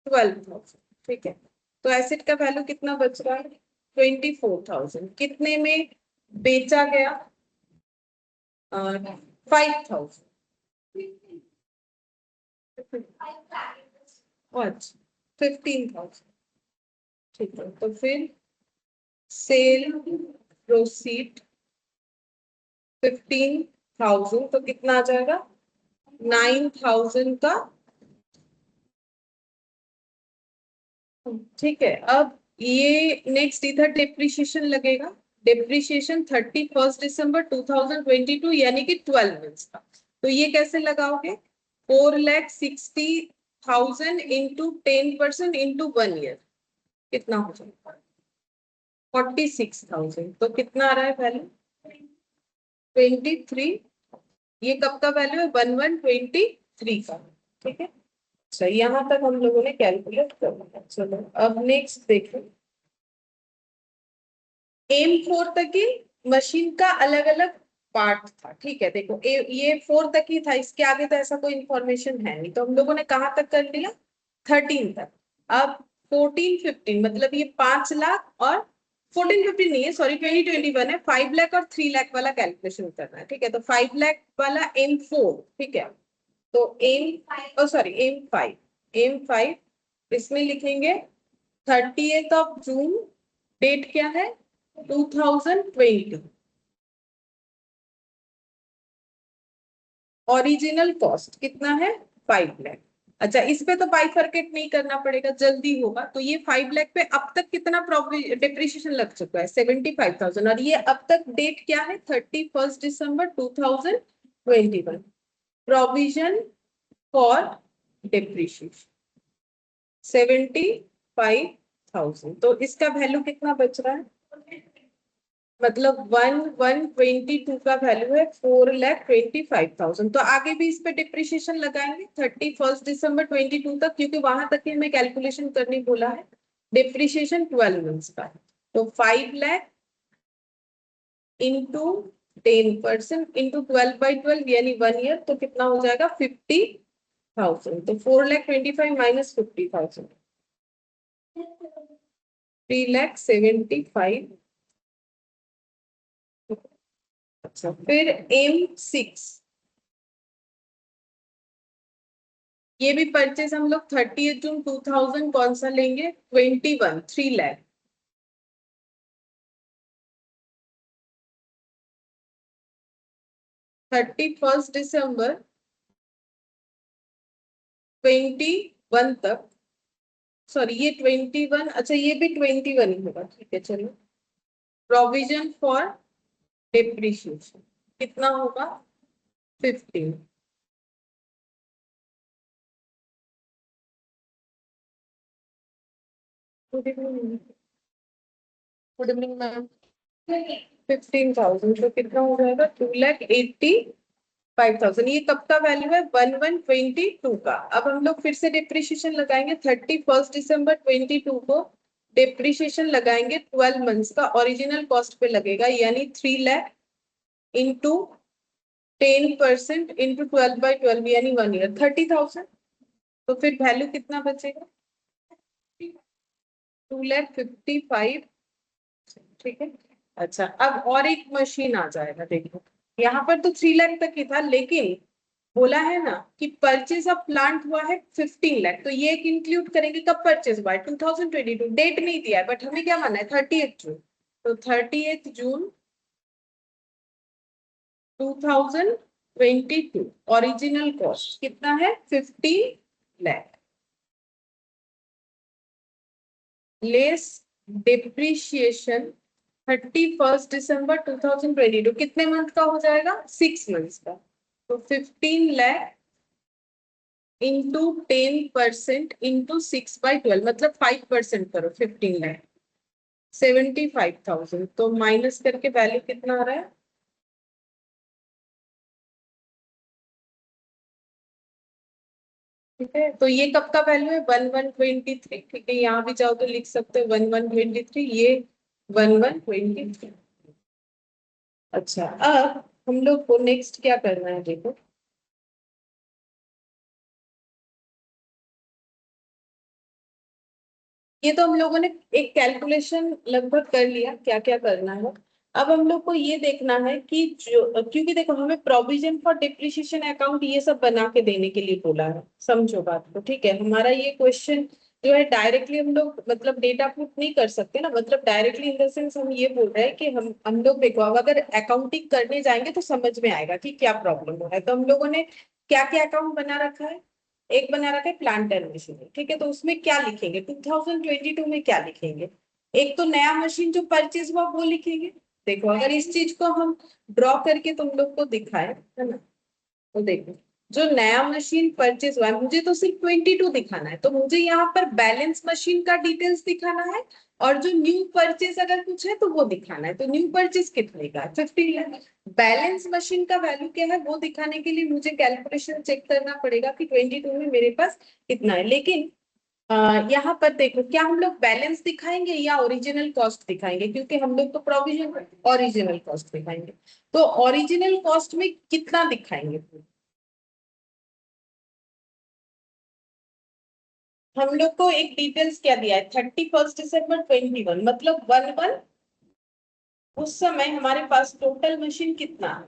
12,000। ठीक है, तो एसेट का वैल्यू कितना बच रहा है? 24,000। कितने में बेचा गया? 5,000। अच्छा, 15,000। ठीक है, तो फिर सेल प्रोसीड 15,000, तो कितना आ जाएगा? 9,000 का। ठीक है, अब ये नेक्स्ट इधर डेप्रिसिएशन लगेगा। डेप्रिसिएशन 31 दिसंबर 2022, यानी कि 12 मंथ्स का। तो ये कैसे लगाओगे? 4,60,000 इंटू 10% इंटू 1 ईयर, कितना हो जाएगा? 46,000। तो कितना आ रहा है वैल्यू? 23। ये कब का वैल्यू है? 1123 का। ठीक है, अच्छा यहाँ तक हम लोगों ने कैलकुलेट कर लिया। चलो अब नेक्स्ट देखें। M4 तक की मशीन का अलग अलग पार्ट था। ठीक है, देखो ये 4 तक ही था, इसके आगे तो ऐसा कोई इंफॉर्मेशन है नहीं, तो हम लोगों ने कहाँ तक कर लिया? 13 तक। अब 14-15 मतलब ये 5 लाख, और 14-15 नहीं है, सॉरी 2021 है। 5 लाख और 3 लाख वाला कैलकुलेशन करना है। ठीक है, तो 5 लाख वाला M4। ठीक है, तो M5 इसमें लिखेंगे 30 जून। डेट क्या है? 2020। ओरिजिनल कॉस्ट कितना है? 5 लाख। अच्छा, इस पे तो बाइफरकेट नहीं करना पड़ेगा, जल्दी होगा। तो ये 5 लाख पे अब तक कितना डिप्रिशिएशन लग चुका है? 75,000। और ये अब तक डेट क्या है? 31 दिसंबर 2021। Provision for depreciation 75,000। तो इसका वैल्यू कितना बच रहा है? मतलब 1,122 का वैल्यू है 4,25,000। तो आगे भी इस पे डिप्रिशिएशन लगाएंगे 31 दिसंबर 2022 तक, क्योंकि वहां तक ही हमें कैलकुलेशन करने बोला है। डिप्रिशिएशन 12 मंथ्स का है, तो 5 लाख इंटू 10% इंटू 12/12 यानी 1 ईयर, तो कितना हो जाएगा? 50,000। तो 4,25,000 माइनस 50,000, 3,75,000। अच्छा, फिर M6, ये भी परचेज हम लोग 30 जून 2000 कौन सा लेंगे? 21, 3 लाख। 31 दिसंबर 2021 तक। सॉरी, ये 21, अच्छा ये भी 21 ही होगा। ठीक है, चलो। प्रोविजन फॉर डिप्रिशिएशन कितना होगा? 15। Good evening, ma'am. 15,000 तो कितना हो जाएगा 2,85,000। ये कब का वैल्यू है 11/22 का। अब हम लोग फिर से डिप्रिशिएशन लगाएंगे 31 दिसंबर 22 को डिप्रिशिएशन लगाएंगे 12 मंथ्स का ओरिजिनल कॉस्ट पे लगेगा यानी 3 लाख इंटू 10% इंटू 12/12 यानी 1 ईयर 30,000। तो फिर वैल्यू कितना बचेगा 2,55,000। ठीक है। अच्छा अब और एक मशीन आ जाएगा देखो यहाँ पर तो 3 लाख तक ही था लेकिन बोला है ना कि परचेज ऑफ प्लांट हुआ है 15 लाख तो ये एक इंक्लूड करेंगे कब परचेज हुआ है 2022 डेट नहीं दिया है बट हमें क्या मानना है 30th जून। तो 30th जून 2022 ओरिजिनल कॉस्ट कितना है 15 लाख लेस डिप्रिशिएशन 31 दिसंबर 2022 कितने मंथ का हो जाएगा 6 मंथ्स का। तो 15 लाख इंटू 10% इंटू 6/12 मतलब 5% करो 15 लाख 75,000 तो माइनस करके वैल्यू कितना आ रहा है ठीक है। तो ये कब का वैल्यू है 1123 ठीक है यहाँ भी जाओ तो लिख सकते हो 1123 ये 1123। अच्छा अब हम लोग को नेक्स्ट क्या करना है देखो ये तो हम लोगों ने एक कैलकुलेशन लगभग कर लिया क्या क्या करना है। अब हम लोग को ये देखना है कि जो क्योंकि देखो हमें प्रोविजन फॉर डिप्रिसिएशन अकाउंट ये सब बना के देने के लिए बोला है समझो बात को ठीक है। हमारा ये क्वेश्चन जो है डायरेक्टली हम लोग मतलब डेटा पुट नहीं कर सकते ना मतलब डायरेक्टली इन द सेंस हम ये बोल रहे हैं कि हम लोग देखो अगर अकाउंटिंग करने जाएंगे तो समझ में आएगा कि क्या प्रॉब्लम हो रहा है। तो हम लोगों ने क्या क्या अकाउंट बना रखा है एक बना रखा है प्लांट एंड मशीनरी ठीक है। तो उसमें क्या लिखेंगे 2022 में क्या लिखेंगे एक तो नया मशीन जो परचेज हुआ वो लिखेंगे। देखो अगर इस चीज को हम ड्रॉ करके तुम लोग को दिखाए है ना तो देखो जो नया मशीन परचेज हुआ है मुझे तो सिर्फ 22 दिखाना है तो मुझे यहाँ पर बैलेंस मशीन का डिटेल्स दिखाना है और जो न्यू परचेज अगर कुछ है तो वो दिखाना है। तो न्यू परचेज कितने का 15 लाख बैलेंस मशीन का वैल्यू क्या है वो दिखाने के लिए मुझे कैलकुलेशन चेक करना पड़ेगा कि 22 में मेरे पास कितना है। लेकिन यहाँ पर देखो क्या हम लोग बैलेंस दिखाएंगे या ओरिजिनल कॉस्ट दिखाएंगे क्योंकि हम लोग तो प्रोविजन ओरिजिनल कॉस्ट दिखाएंगे। तो ओरिजिनल कॉस्ट में कितना दिखाएंगे हम लोग को एक डिटेल्स क्या दिया है 31 दिसंबर 21 मतलब 11 उस समय हमारे पास टोटल मशीन कितना है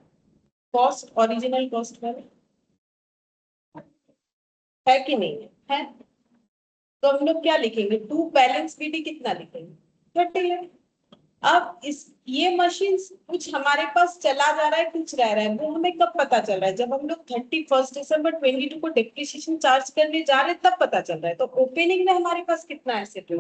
कॉस्ट ओरिजिनल कॉस्ट वाले है कि नहीं है तो हम लोग क्या लिखेंगे टू बैलेंस बीडी कितना लिखेंगे 30 लाख। अब इस ये मशीन कुछ हमारे पास चला जा रहा है कुछ रह रहा है वो हमें कब पता चल रहा है जब हम लोग 31 दिसंबर 22 को डिप्रिसिएशन चार्ज करने जा रहे हैं तब पता चल रहा है। तो ओपनिंग में हमारे पास कितना एसेट है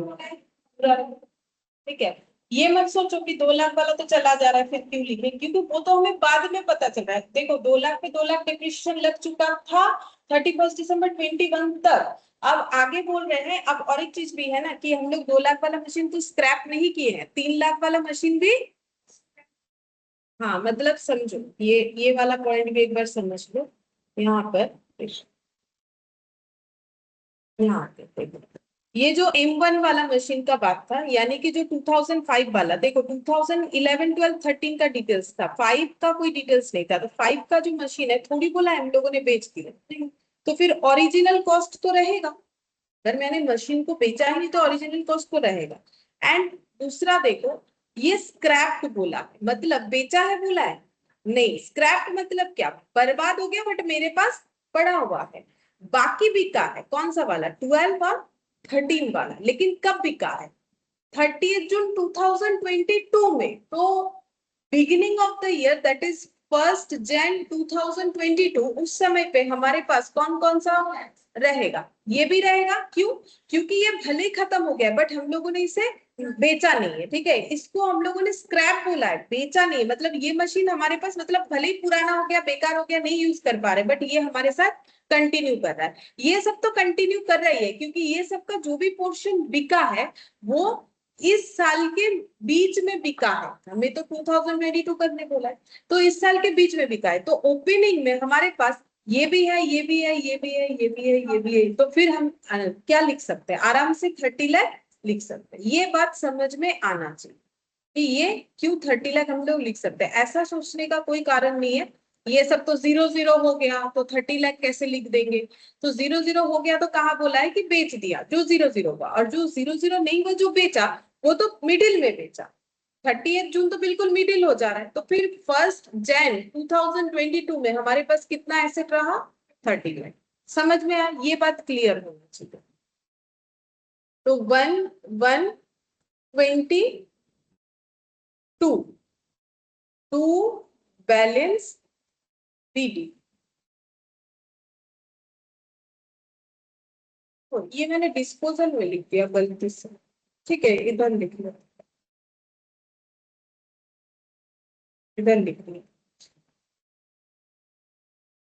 ठीक है। ये मत सोचो कि 2 लाख वाला तो चला जा रहा है फिर क्यों लिखे क्योंकि वो तो हमें बाद में पता चल रहा है। देखो 2 लाख पे 2 लाख डिप्रिसिएशन लग चुका था 31 दिसंबर 21 तक। अब आगे बोल रहे हैं अब और एक चीज भी है ना कि हम लोग 2 लाख वाला मशीन तो स्क्रैप नहीं किए हैं 3 लाख वाला मशीन भी हाँ मतलब समझो ये वाला पॉइंट भी एक बार समझ लो यहाँ पर यहाँ पे देखो ये जो M1 वाला मशीन का बात था यानी कि जो 2005 वाला देखो 2011 12 13 का डिटेल्स था 5 का कोई डिटेल्स नहीं था। तो 5 का जो मशीन है थोड़ी बोला हम लोगों ने बेच दिया तो फिर ओरिजिनल कॉस्ट तो रहेगा अगर मैंने मशीन को बेचा ही नहीं तो ओरिजिनल कॉस्ट तो रहेगा। एंड दूसरा देखो ये स्क्रैप बोला है मतलब बेचा है बोला है नहीं स्क्रैप मतलब क्या बर्बाद हो गया बट मेरे पास पड़ा हुआ है। बाकी बिका है कौन सा वाला 12 और 13 वाला लेकिन कब बिका है 30 जून 2022 में। तो beginning of the year that is 1 जन 2022 उस समय पे हमारे पास कौन कौन सा रहेगा ये भी रहेगा क्यों क्योंकि ये भले ही खत्म हो गया बट हम लोगों ने इसे बेचा नहीं है ठीक है। इसको हम लोगों ने स्क्रैप बोला है बेचा नहीं मतलब ये मशीन हमारे पास मतलब भले ही पुराना हो गया बेकार हो गया नहीं यूज कर पा रहे बट ये हमारे साथ कंटिन्यू कर रहा है। ये सब तो कंटिन्यू कर रही है क्योंकि ये सब का जो भी पोर्शन बिका है वो इस साल के बीच में बिका है, हमें तो 2022 करने बोला है, तो इस साल के बीच में बिका है, तो ओपनिंग में हमारे पास ये भी है, ये भी है, ये भी है, ये भी है, ये भी है, तो फिर हम क्या लिख सकते हैं, आराम से 30 लाख लिख सकते हैं। ये बात समझ में आना चाहिए कि ये क्यों 30 लाख हम लोग लिख सकते हैं, ऐसा सोचने का कोई कारण नहीं है। ये सब तो 0 0 हो गया, तो 30 लाख कैसे लिख देंगे, तो 0 0 हो गया तो कहाँ बोला है कि बेच दिया जो 0 0 हुआ, और जो 0 0 नहीं हुआ जो बेचा वो तो मिडिल में बेचा। 30 जून तो बिल्कुल मिडिल हो जा रहा है, तो फिर 1 जन 2022 में हमारे पास कितना एसेट रहा, 30 लाख। समझ में आया, ये बात क्लियर होनी चाहिए। तो 1/1/22 टू बैलेंस बीडी, तो ये मैंने डिस्पोजल में लिख दिया गलती से, ठीक है, इधर लिख लो, इधर लिख दिया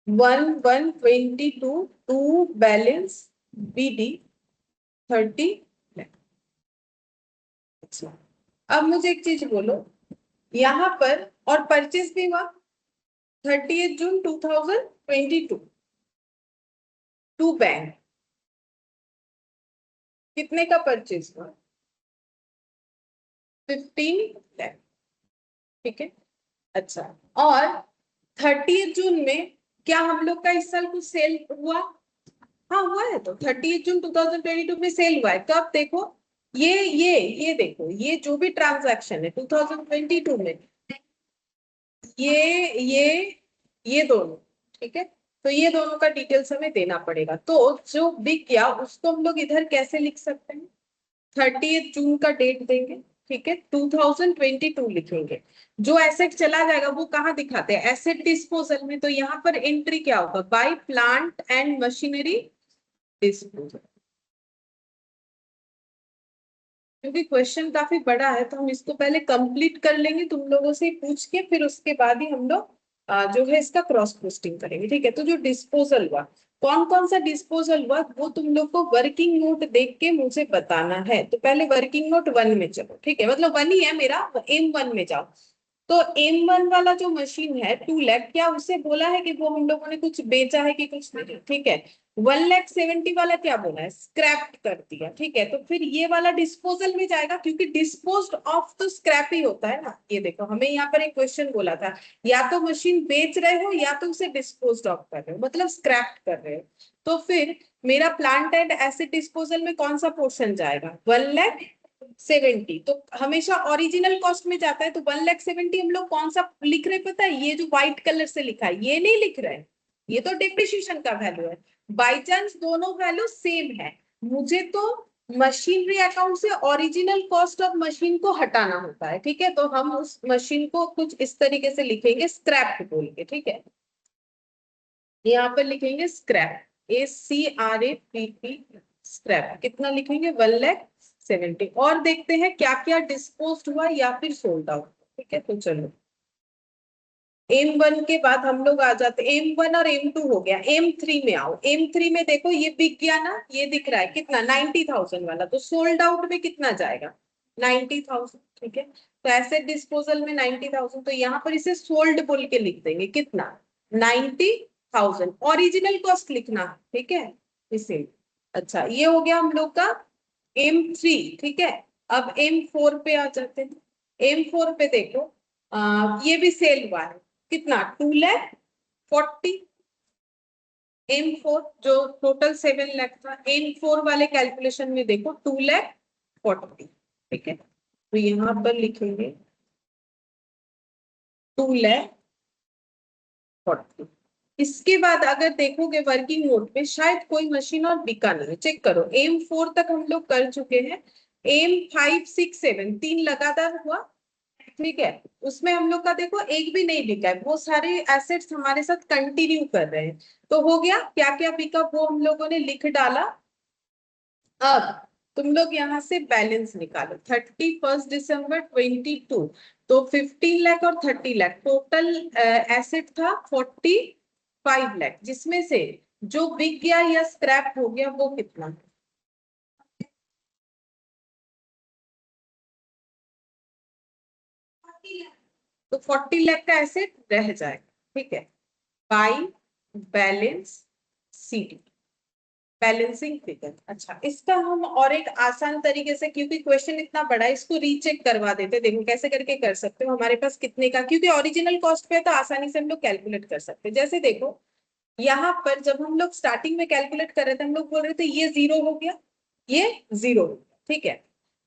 1/1/22 टू बैलेंस बीडी 30। अच्छा, अब मुझे एक चीज बोलो, यहाँ पर और परचेज भी हुआ 30 जून 2022 टू बैंक, कितने का परचेज हुआ, 15 लाख, ठीक है। अच्छा, और 30 जून में क्या हम लोग का इस साल कुछ सेल हुआ, हाँ हुआ है, तो 30 जून 2022 में सेल हुआ है, कब देखो, ये देखो, ये जो भी ट्रांजैक्शन है 2022 में, ये ये दोनों, ठीक है, तो ये दोनों का डिटेल्स हमें देना पड़ेगा, तो जो बिक गया उसको हम लोग इधर कैसे लिख सकते हैं, 30 जून का डेट देंगे, ठीक है, 2022 लिखेंगे। जो एसेट चला जाएगा वो कहाँ दिखाते हैं, एसेट डिस्पोजल में, तो यहाँ पर एंट्री क्या होगा, by plant and machinery disposal. क्योंकि क्वेश्चन काफी बड़ा है तो हम इसको पहले कंप्लीट कर लेंगे तुम लोगों से पूछ के, फिर उसके बाद ही हम लोग जो है इसका क्रॉस पोस्टिंग करेंगे, ठीक है। तो जो डिस्पोजल हुआ, कौन कौन सा डिस्पोजल हुआ वो तुम लोग को वर्किंग नोट देख के मुझे बताना है। तो पहले वर्किंग नोट 1 में चलो, ठीक है, मतलब 1 ही है मेरा, M1 में जाओ। तो M1 वाला जो मशीन है 2 लाख, क्या उसे बोला है कि वो हम लोगों ने कुछ बेचा है कि कुछ नहीं, ठीक है। 1,70,000 वाला क्या बोला है, स्क्रैप कर दिया, ठीक है। तो फिर ये वाला डिस्पोजल में जाएगा, क्योंकि डिस्पोज्ड ऑफ तो स्क्रैप ही होता है ना। ये देखो, हमें यहाँ पर एक क्वेश्चन बोला था, या तो मशीन बेच रहे हो या तो उसे डिस्पोज्ड ऑफ कर रहे हो, मतलब स्क्रैप कर रहे हो। तो फिर मेरा प्लांट एंड एसेट डिस्पोजल में कौन सा पोर्शन जाएगा, 1,70,000, तो हमेशा ओरिजिनल कॉस्ट में जाता है। तो 1,70,000 हम लोग कौन सा लिख रहे पता है, ये जो व्हाइट कलर से लिखा है ये नहीं लिख रहे हैं, ये तो डिप्रिशिएशन का वैल्यू है। बाई चांस दोनों वैल्यू सेम है, मुझे तो मशीनरी अकाउंट से ओरिजिनल कॉस्ट ऑफ मशीन को हटाना होता है, ठीक है। तो हम उस मशीन को कुछ इस तरीके से लिखेंगे, स्क्रैप बोल के, ठीक है। यहाँ पर लिखेंगे स्क्रैप, SCRAPP, स्क्रैप कितना लिखेंगे, 1,70,000। और देखते हैं क्या क्या डिस्पोज हुआ या फिर सोल्ड आउट, ठीक है। तो चलो, M1 के बाद हम लोग आ जाते, M1 और M2 हो गया, M3 में आओ। M3 में देखो ये बिक गया ना, ये दिख रहा है कितना, 90,000 वाला, तो सोल्ड आउट में कितना जाएगा, 90,000, ठीक है। तो एसेट डिस्पोजल में 90,000, तो यहाँ पर इसे सोल्ड बोल के लिख देंगे, कितना, 90,000। ओरिजिनल कॉस्ट लिखना, ठीक है, इसे। अच्छा, ये हो गया हम लोग का M3, ठीक है। अब M4 पे आ जाते हैं। M4 पे देखो, ये भी सेल हुआ है, कितना, 2,40,000। M4 जो टोटल 7 लाख था, M4 वाले कैलकुलेशन में देखो 2,40,000, ठीक है। तो यहाँ पर लिखेंगे 2,40,000। इसके बाद अगर देखोगे वर्किंग नोट पे, शायद कोई मशीन और बिका नहीं है, चेक करो। M4 तक हम लोग कर चुके हैं, M5 6 7 3 लगातार हुआ, ठीक है। उसमें हम लोग का देखो एक भी नहीं बिका है, वो सारे एसेट्स हमारे साथ कंटिन्यू कर रहे हैं। तो हो गया, क्या क्या बिका वो हम लोगों ने लिख डाला। अब तुम लोग यहाँ से बैलेंस निकालो, 31 दिसंबर 2022, तो 15 लाख और 30 लाख टोटल एसेट था, 45 लाख, जिसमें से जो बिक गया या स्क्रैप हो गया वो कितना, तो 40 लाख का एसेट रह जाएगा, ठीक है, by balance CD, balancing figure. अच्छा, इसका हम और एक आसान तरीके से, क्योंकि क्वेश्चन इतना बड़ा है, इसको रीचेक करवा देते। देखो कैसे करके कर सकते हो, हमारे पास कितने का, क्योंकि ओरिजिनल कॉस्ट पे तो आसानी से हम लोग कैलकुलेट कर सकते हैं। जैसे देखो यहाँ पर जब हम लोग स्टार्टिंग में कैलकुलेट कर रहे थे, हम लोग बोल रहे थे ये 0 हो गया, ये 0 हो गया, ठीक है।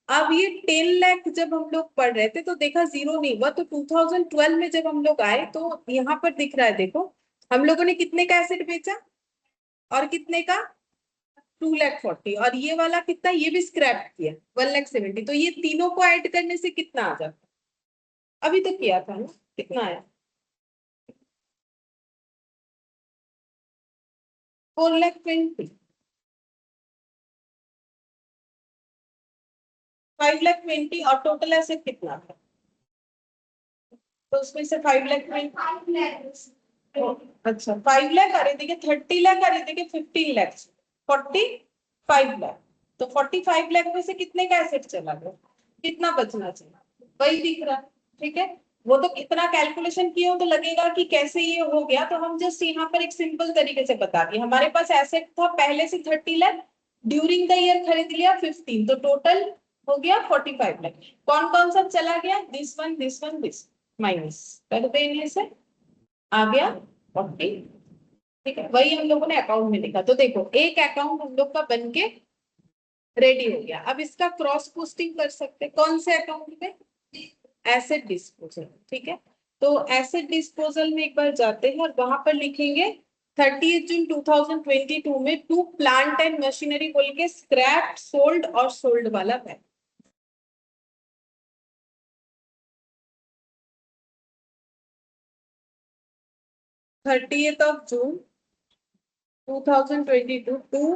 अब ये 10 लाख जब हम लोग पढ़ रहे थे तो देखा 0 नहीं हुआ, तो 2012 में जब हम लोग आए तो यहाँ पर दिख रहा है, देखो हम लोगों ने कितने का एसेट बेचा और कितने का, 2,40,000, और ये वाला कितना, ये भी स्क्रैप किया 1,70,000। तो ये तीनों को ऐड करने से कितना आ जाता, अभी तो किया था ना, कितना आया, 4,20,000, 5,20,000, और टोटल एसेट कितना था, तो उसमें से 5,20,000, अच्छा 5 लाख आ रहे थे, 30 लाख आ रहे थे, 15 लाख, 45 लाख। तो 45 लाख में से कितने का एसेट चला गया, कितना बचना चाहिए, वही दिख रहा है, ठीक है। वो तो कितना कैलकुलेशन किए हो तो लगेगा कि कैसे ये हो गया, तो हम जस्ट यहाँ पर एक सिंपल तरीके से बता दिए। हमारे पास एसेट था पहले से 30 लाख, ड्यूरिंग द ईयर खरीद लिया 15, तो टोटल हो गया 45 लाख। कौन कौन सा चला गया, दिस वन दिस, माइनस कर देने से आ गया 40, ठीक है। वही हम लोगों ने अकाउंट में लिखा। तो देखो एक अकाउंट हम लोग का बन के रेडी हो गया। अब इसका क्रॉस पोस्टिंग कर सकते हैं, कौन से अकाउंट में, एसेट डिस्पोजल, ठीक है। तो एसेट डिस्पोजल में एक बार जाते हैं और वहां पर लिखेंगे 30 जून 2022 में टू प्लांट एंड मशीनरी बोल के स्क्रैप, सोल्ड और सोल्ड वाला bag. June 30, 2022 to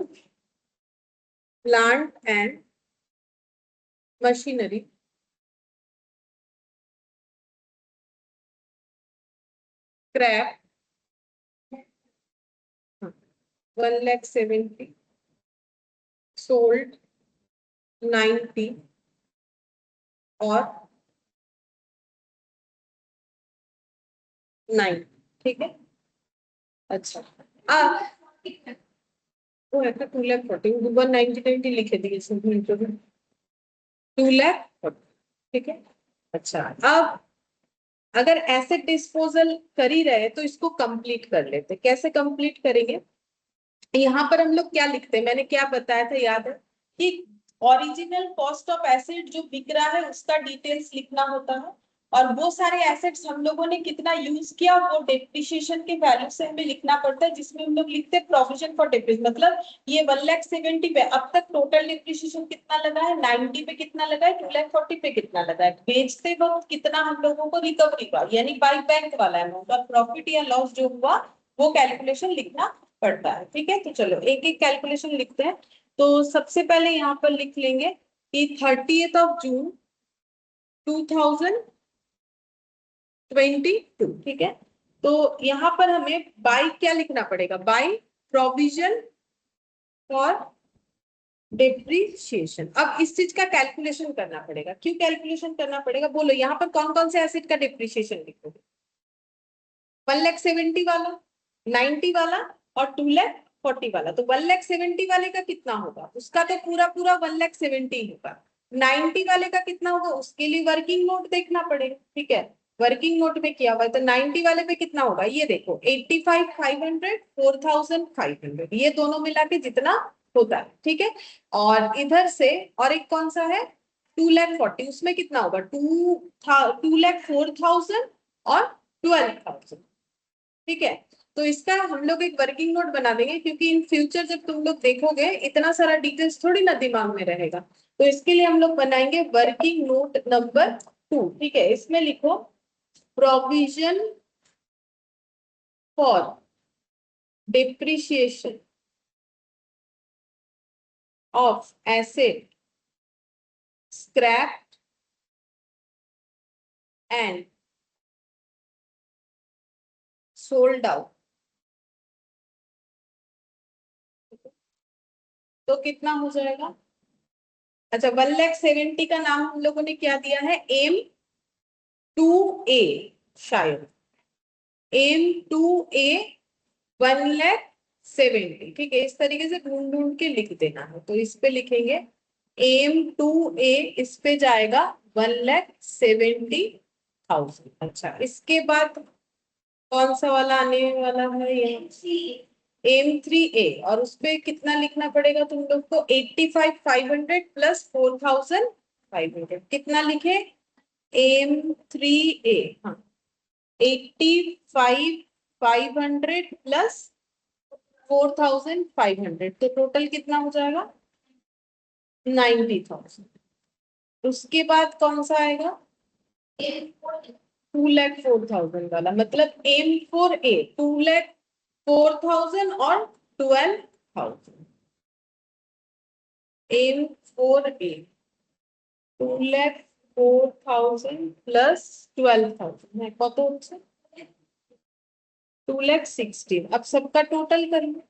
plant and machinery scrap 1,70,000, sold 90 और 9, ठीक है। अच्छा, वो है था 2,40,000, 1,90,90 लिखे दिए इसमें, 2,40,000, ठीक है। अच्छा, अब अगर एसेट डिस्पोजल कर ही रहे तो इसको कंप्लीट कर लेते। कैसे कंप्लीट करेंगे, यहाँ पर हम लोग क्या लिखते हैं, मैंने क्या बताया था याद है कि ओरिजिनल कॉस्ट ऑफ एसेट जो बिक रहा है उसका डिटेल्स लिखना होता है, और वो सारे एसेट्स हम लोगों ने कितना यूज किया वो डेप्रिसिएशन के वैल्यू से हमें लिखना पड़ता है, जिसमें हम लोग लिखते हैं प्रोविजन फॉर डेप्रिसिएशन। मतलब ये 1,70,000 पे अब तक टोटल डेप्रिसिएशन कितना लगा है, 90 पे कितना लगा है, 2,40,000 पे कितना लगा है, बेचते वक्त कितना हम लोगों को रिकवरी हुआ, यानी बाई बैंक वाला अमाउंट, और प्रॉफिट या लॉस जो हुआ वो कैलकुलेशन लिखना पड़ता है, ठीक है। तो चलो एक एक कैलकुलेशन लिखते हैं। तो सबसे पहले यहाँ पर लिख लेंगे कि 30 जून 2022, ठीक है। तो यहाँ पर हमें बाई क्या लिखना पड़ेगा, बाई प्रोविजन फॉर डेप्रिसिएशन। अब इस चीज का कैलकुलेशन करना पड़ेगा, क्यों कैलकुलेशन करना पड़ेगा बोलो, यहाँ पर कौन कौन से एसेट का डेप्रिसिएशन लिखोगे, 1,70,000 वाला, 90 वाला और 2,40,000 वाला। तो 1,70,000 वाले का कितना होगा, उसका तो पूरा पूरा 1,70,000 होगा। 90 वाले का कितना होगा, उसके लिए वर्किंग नोट देखना पड़ेगा, ठीक है। वर्किंग नोट में किया हुआ है, तो 90 वाले पे कितना होगा, ये देखो 85,500, 4,500, ये दोनों मिला के जितना होता है, ठीक है। और इधर से और एक कौन सा है, 2,40,000, उसमें कितना होगा, 2,04,000 और 12,000, ठीक है। तो इसका हम लोग एक वर्किंग नोट बना देंगे, क्योंकि इन फ्यूचर जब तुम लोग देखोगे इतना सारा डिटेल्स थोड़ी ना दिमाग में रहेगा, तो इसके लिए हम लोग बनाएंगे वर्किंग नोट नंबर 2, ठीक है। इसमें लिखो provision for depreciation of asset scrap and sold out. तो कितना हो जाएगा, अच्छा 1,70,000 का नाम हम लोगों ने क्या दिया है, एम 2A, शायद एम टू ए 1,70,000, ठीक है। इस तरीके से ढूंढ ढूंढ के लिख देना है। तो इस पे लिखेंगे एम टू ए, इस पे जाएगा 1,70,000। अच्छा, इसके बाद कौन सा वाला आने वाला है? ये एम थ्री ए, और उस पे कितना लिखना पड़ेगा तुम लोग को? 85,500 प्लस 4,500। कितना लिखे? एम थ्री ए, हाँ, 85,500 प्लस 4,500, तो टोटल कितना हो जाएगा? 90,000। उसके बाद कौन सा आएगा? 2,04,000 वाला, मतलब एम फोर ए 2,04,000 और 12,000। एम फोर ए 2,04,000 प्लस 12,000 है कत হচ্ছে? 2,16,000। अब सबका टोटल करेंगे।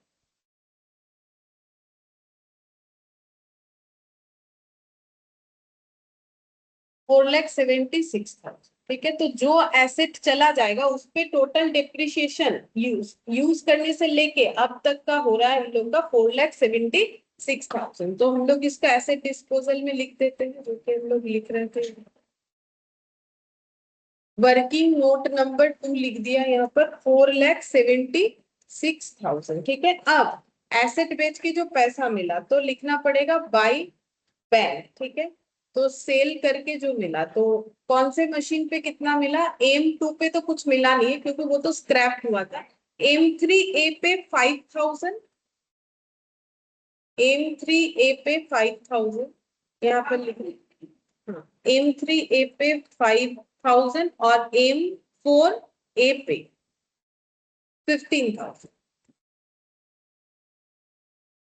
4,76,000, ठीक है। तो जो एसेट चला जाएगा उस पे टोटल डिप्रिसिएशन यूज करने से लेके अब तक का हो रहा है हम लोग का 4,76,000। तो हम लोग इसका एसेट डिस्पोजल में लिख देते हैं, जो कि हम लोग लिख रहे थे। वर्किंग नोट नंबर 2 लिख दिया यहाँ पर 4,76,000, ठीक है। अब एसेट बेच के जो पैसा मिला तो लिखना पड़ेगा बाई बैंक, ठीक है। तो सेल करके जो मिला, तो कौन से मशीन पे कितना मिला? एम टू पे तो कुछ मिला नहीं है क्योंकि वो तो स्क्रैप हुआ था। एम थ्री ए पे 5,000, एम थ्री ए पे 5,000 यहाँ पर लिख, हाँ, एम थ्री ए पे 5,000 और एम फोर ए पे 15,000।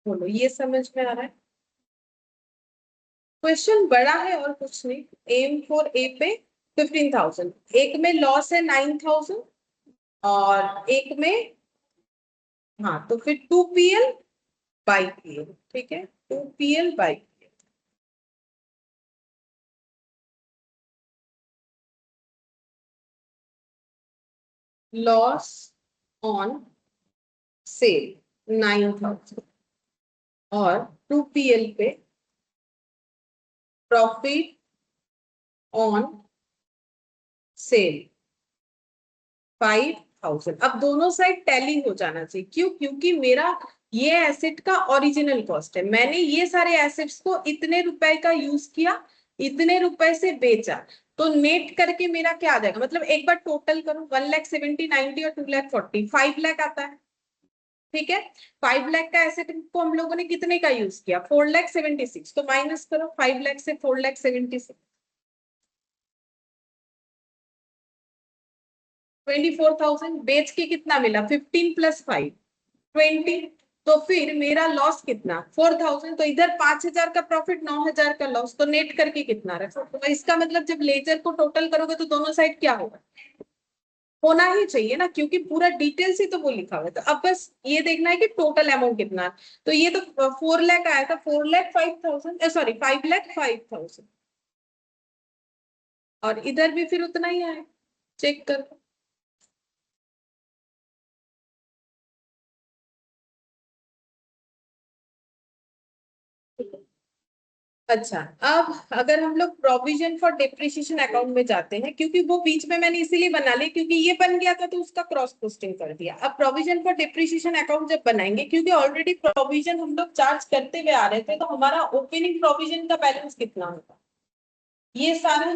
बोलो, ये समझ में आ रहा है? क्वेश्चन बड़ा है और कुछ नहीं। एम फोर ए पे 15,000, एक में लॉस है 9,000 और एक में, हाँ, तो फिर 2 PL बाई PL, ठीक है। 2 PL by PL। Loss on sale 9,000 और 2 PL पे प्रॉफिट ऑन सेल 5,000। अब दोनों साइड टैली हो जाना चाहिए। क्यों? क्योंकि मेरा ये एसेट का ओरिजिनल कॉस्ट है। मैंने ये सारे एसेट्स को इतने रुपए का यूज किया, इतने रुपए से बेचा, तो नेट करके मेरा क्या आ जाएगा? मतलब एक बार टोटल करो, 1,70,000, 90 और 2,40,000, 5 लाख आता है, ठीक है। 5 लाख का एसेट को हम लोगों ने कितने का यूज किया? 4,76,000। तो माइनस करो 5 लाख से 4,76,000, 24,000। बेच के कितना मिला? 15 प्लस 5, 20। तो फिर मेरा लॉस कितना? 4,000। तो इधर 5,000 का प्रॉफिट, 9,000 का लॉस, तो नेट करके कितना रहा? तो इसका मतलब जब लेजर को टोटल करोगे तो दोनों साइड क्या होगा? होना ही चाहिए ना, क्योंकि पूरा डिटेल्स ही तो वो लिखा हुआ है। तो अब बस ये देखना है कि टोटल अमाउंट कितना है। तो ये तो 4 लाख आया था, 4,05,000, सॉरी 5,05,000, और इधर भी फिर उतना ही आया। चेक कर। अच्छा, अब अगर हम लोग प्रोविजन फॉर डिप्रिसिएशन अकाउंट में जाते हैं, क्योंकि वो बीच में मैंने इसीलिए बना लिया क्योंकि ये बन गया था तो उसका क्रॉस पोस्टिंग कर दिया। अब प्रोविजन फॉर डिप्रिसिएशन अकाउंट जब बनाएंगे, क्योंकि ऑलरेडी प्रोविजन हम लोग चार्ज करते हुए आ रहे थे, तो हमारा ओपनिंग प्रोविजन का बैलेंस कितना होगा? ये सारे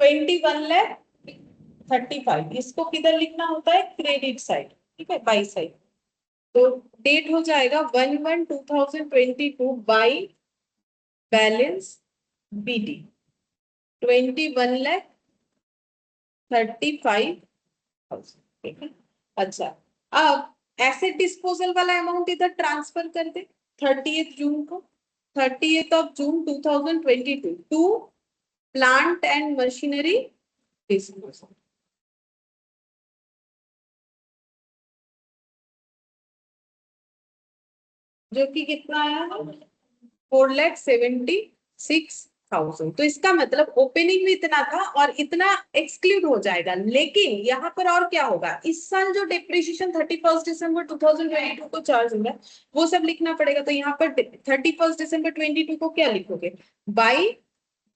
21,35,000, इसको किधर लिखना होता है? क्रेडिट साइड, ठीक है, बाई साइड। तो डेट हो जाएगा 1/1/2022 बाई बैलेंस BD 21,35,000, ठीक है। अच्छा, अब एसेट डिस्पोजल वाला अमाउंट इधर ट्रांसफर कर दे 30 जून को, 30 जून 2022 to plant and machinery disposal, जो कि कितना आया? 4,76,000। तो इसका मतलब ओपनिंग में इतना था और इतना एक्सक्लूड हो जाएगा। लेकिन यहाँ पर और क्या होगा, इस साल जो डिप्रिशिएशन 31 दिसंबर 2022 को चार्ज होगा वो सब लिखना पड़ेगा। तो यहाँ पर 31 दिसंबर 22 को क्या लिखोगे, बाई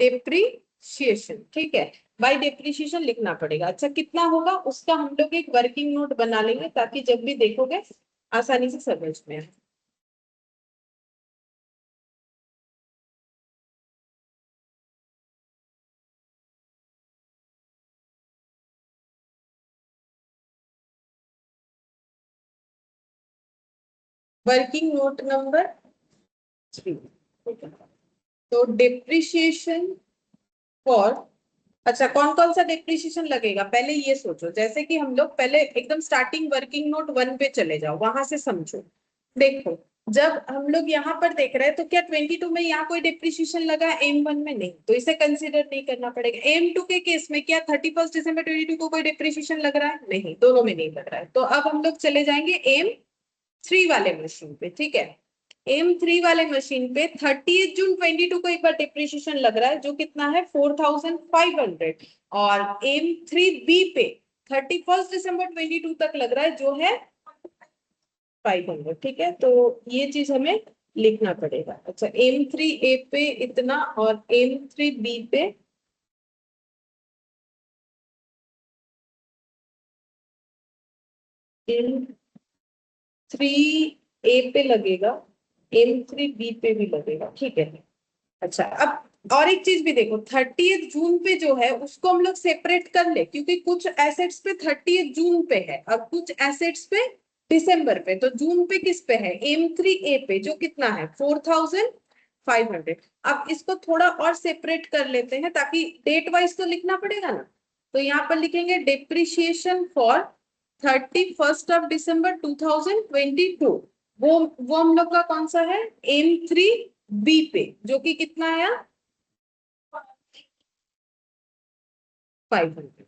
डेप्रीशिएशन। ठीक है, बाय डेप्रीशिएशन लिखना पड़ेगा। अच्छा कितना होगा उसका हम लोग एक वर्किंग नोट बना लेंगे ताकि जब भी देखोगे आसानी से समझ में आए। Working note number 3। तो डेप्रीशिएशन फॉर, अच्छा कौन कौन सा डेप्रिसिएशन लगेगा पहले ये सोचो। जैसे कि हम लोग पहले एकदम स्टार्टिंग वर्किंग नोट 1 पे चले जाओ, वहां से समझो। देखो जब हम लोग यहाँ पर देख रहे हैं तो क्या 22 में यहाँ कोई डेप्रिसिएशन लगा M1 में, नहीं, तो इसे कंसीडर नहीं करना पड़ेगा। M2 के केस में क्या 31 दिसंबर 22 को कोई डेप्रिसिएशन लग रहा है, नहीं, दोनों में नहीं लग रहा है। तो अब हम लोग चले जाएंगे M3 वाले मशीन पे। ठीक है, M3 वाले मशीन पे 30 जून 22 को एक बार डिप्रिशिएशन लग रहा है जो कितना है 4500, और M3B पे 31 दिसंबर 22 तक लग रहा है जो है 500। ठीक है, तो ये चीज हमें लिखना पड़ेगा। अच्छा M3A पे इतना और M3B पे M3A पे लगेगा, M3B पे भी लगेगा। ठीक है, अच्छा अब और एक चीज भी देखो, 30 जून पे जो है उसको हम लोग सेपरेट कर ले, क्योंकि कुछ एसेट्स पे 30 जून पे है और कुछ एसेट्स पे दिसंबर पे। तो जून पे किस पे है, M3A पे, जो कितना है 4500। अब इसको थोड़ा और सेपरेट कर लेते हैं ताकि डेट वाइज तो लिखना पड़ेगा ना। तो यहाँ पर लिखेंगे डेप्रिशिएशन फॉर 31 December 2022। वो हम लोग का कौन सा है, M3B पे, जो कि कितना आया 500।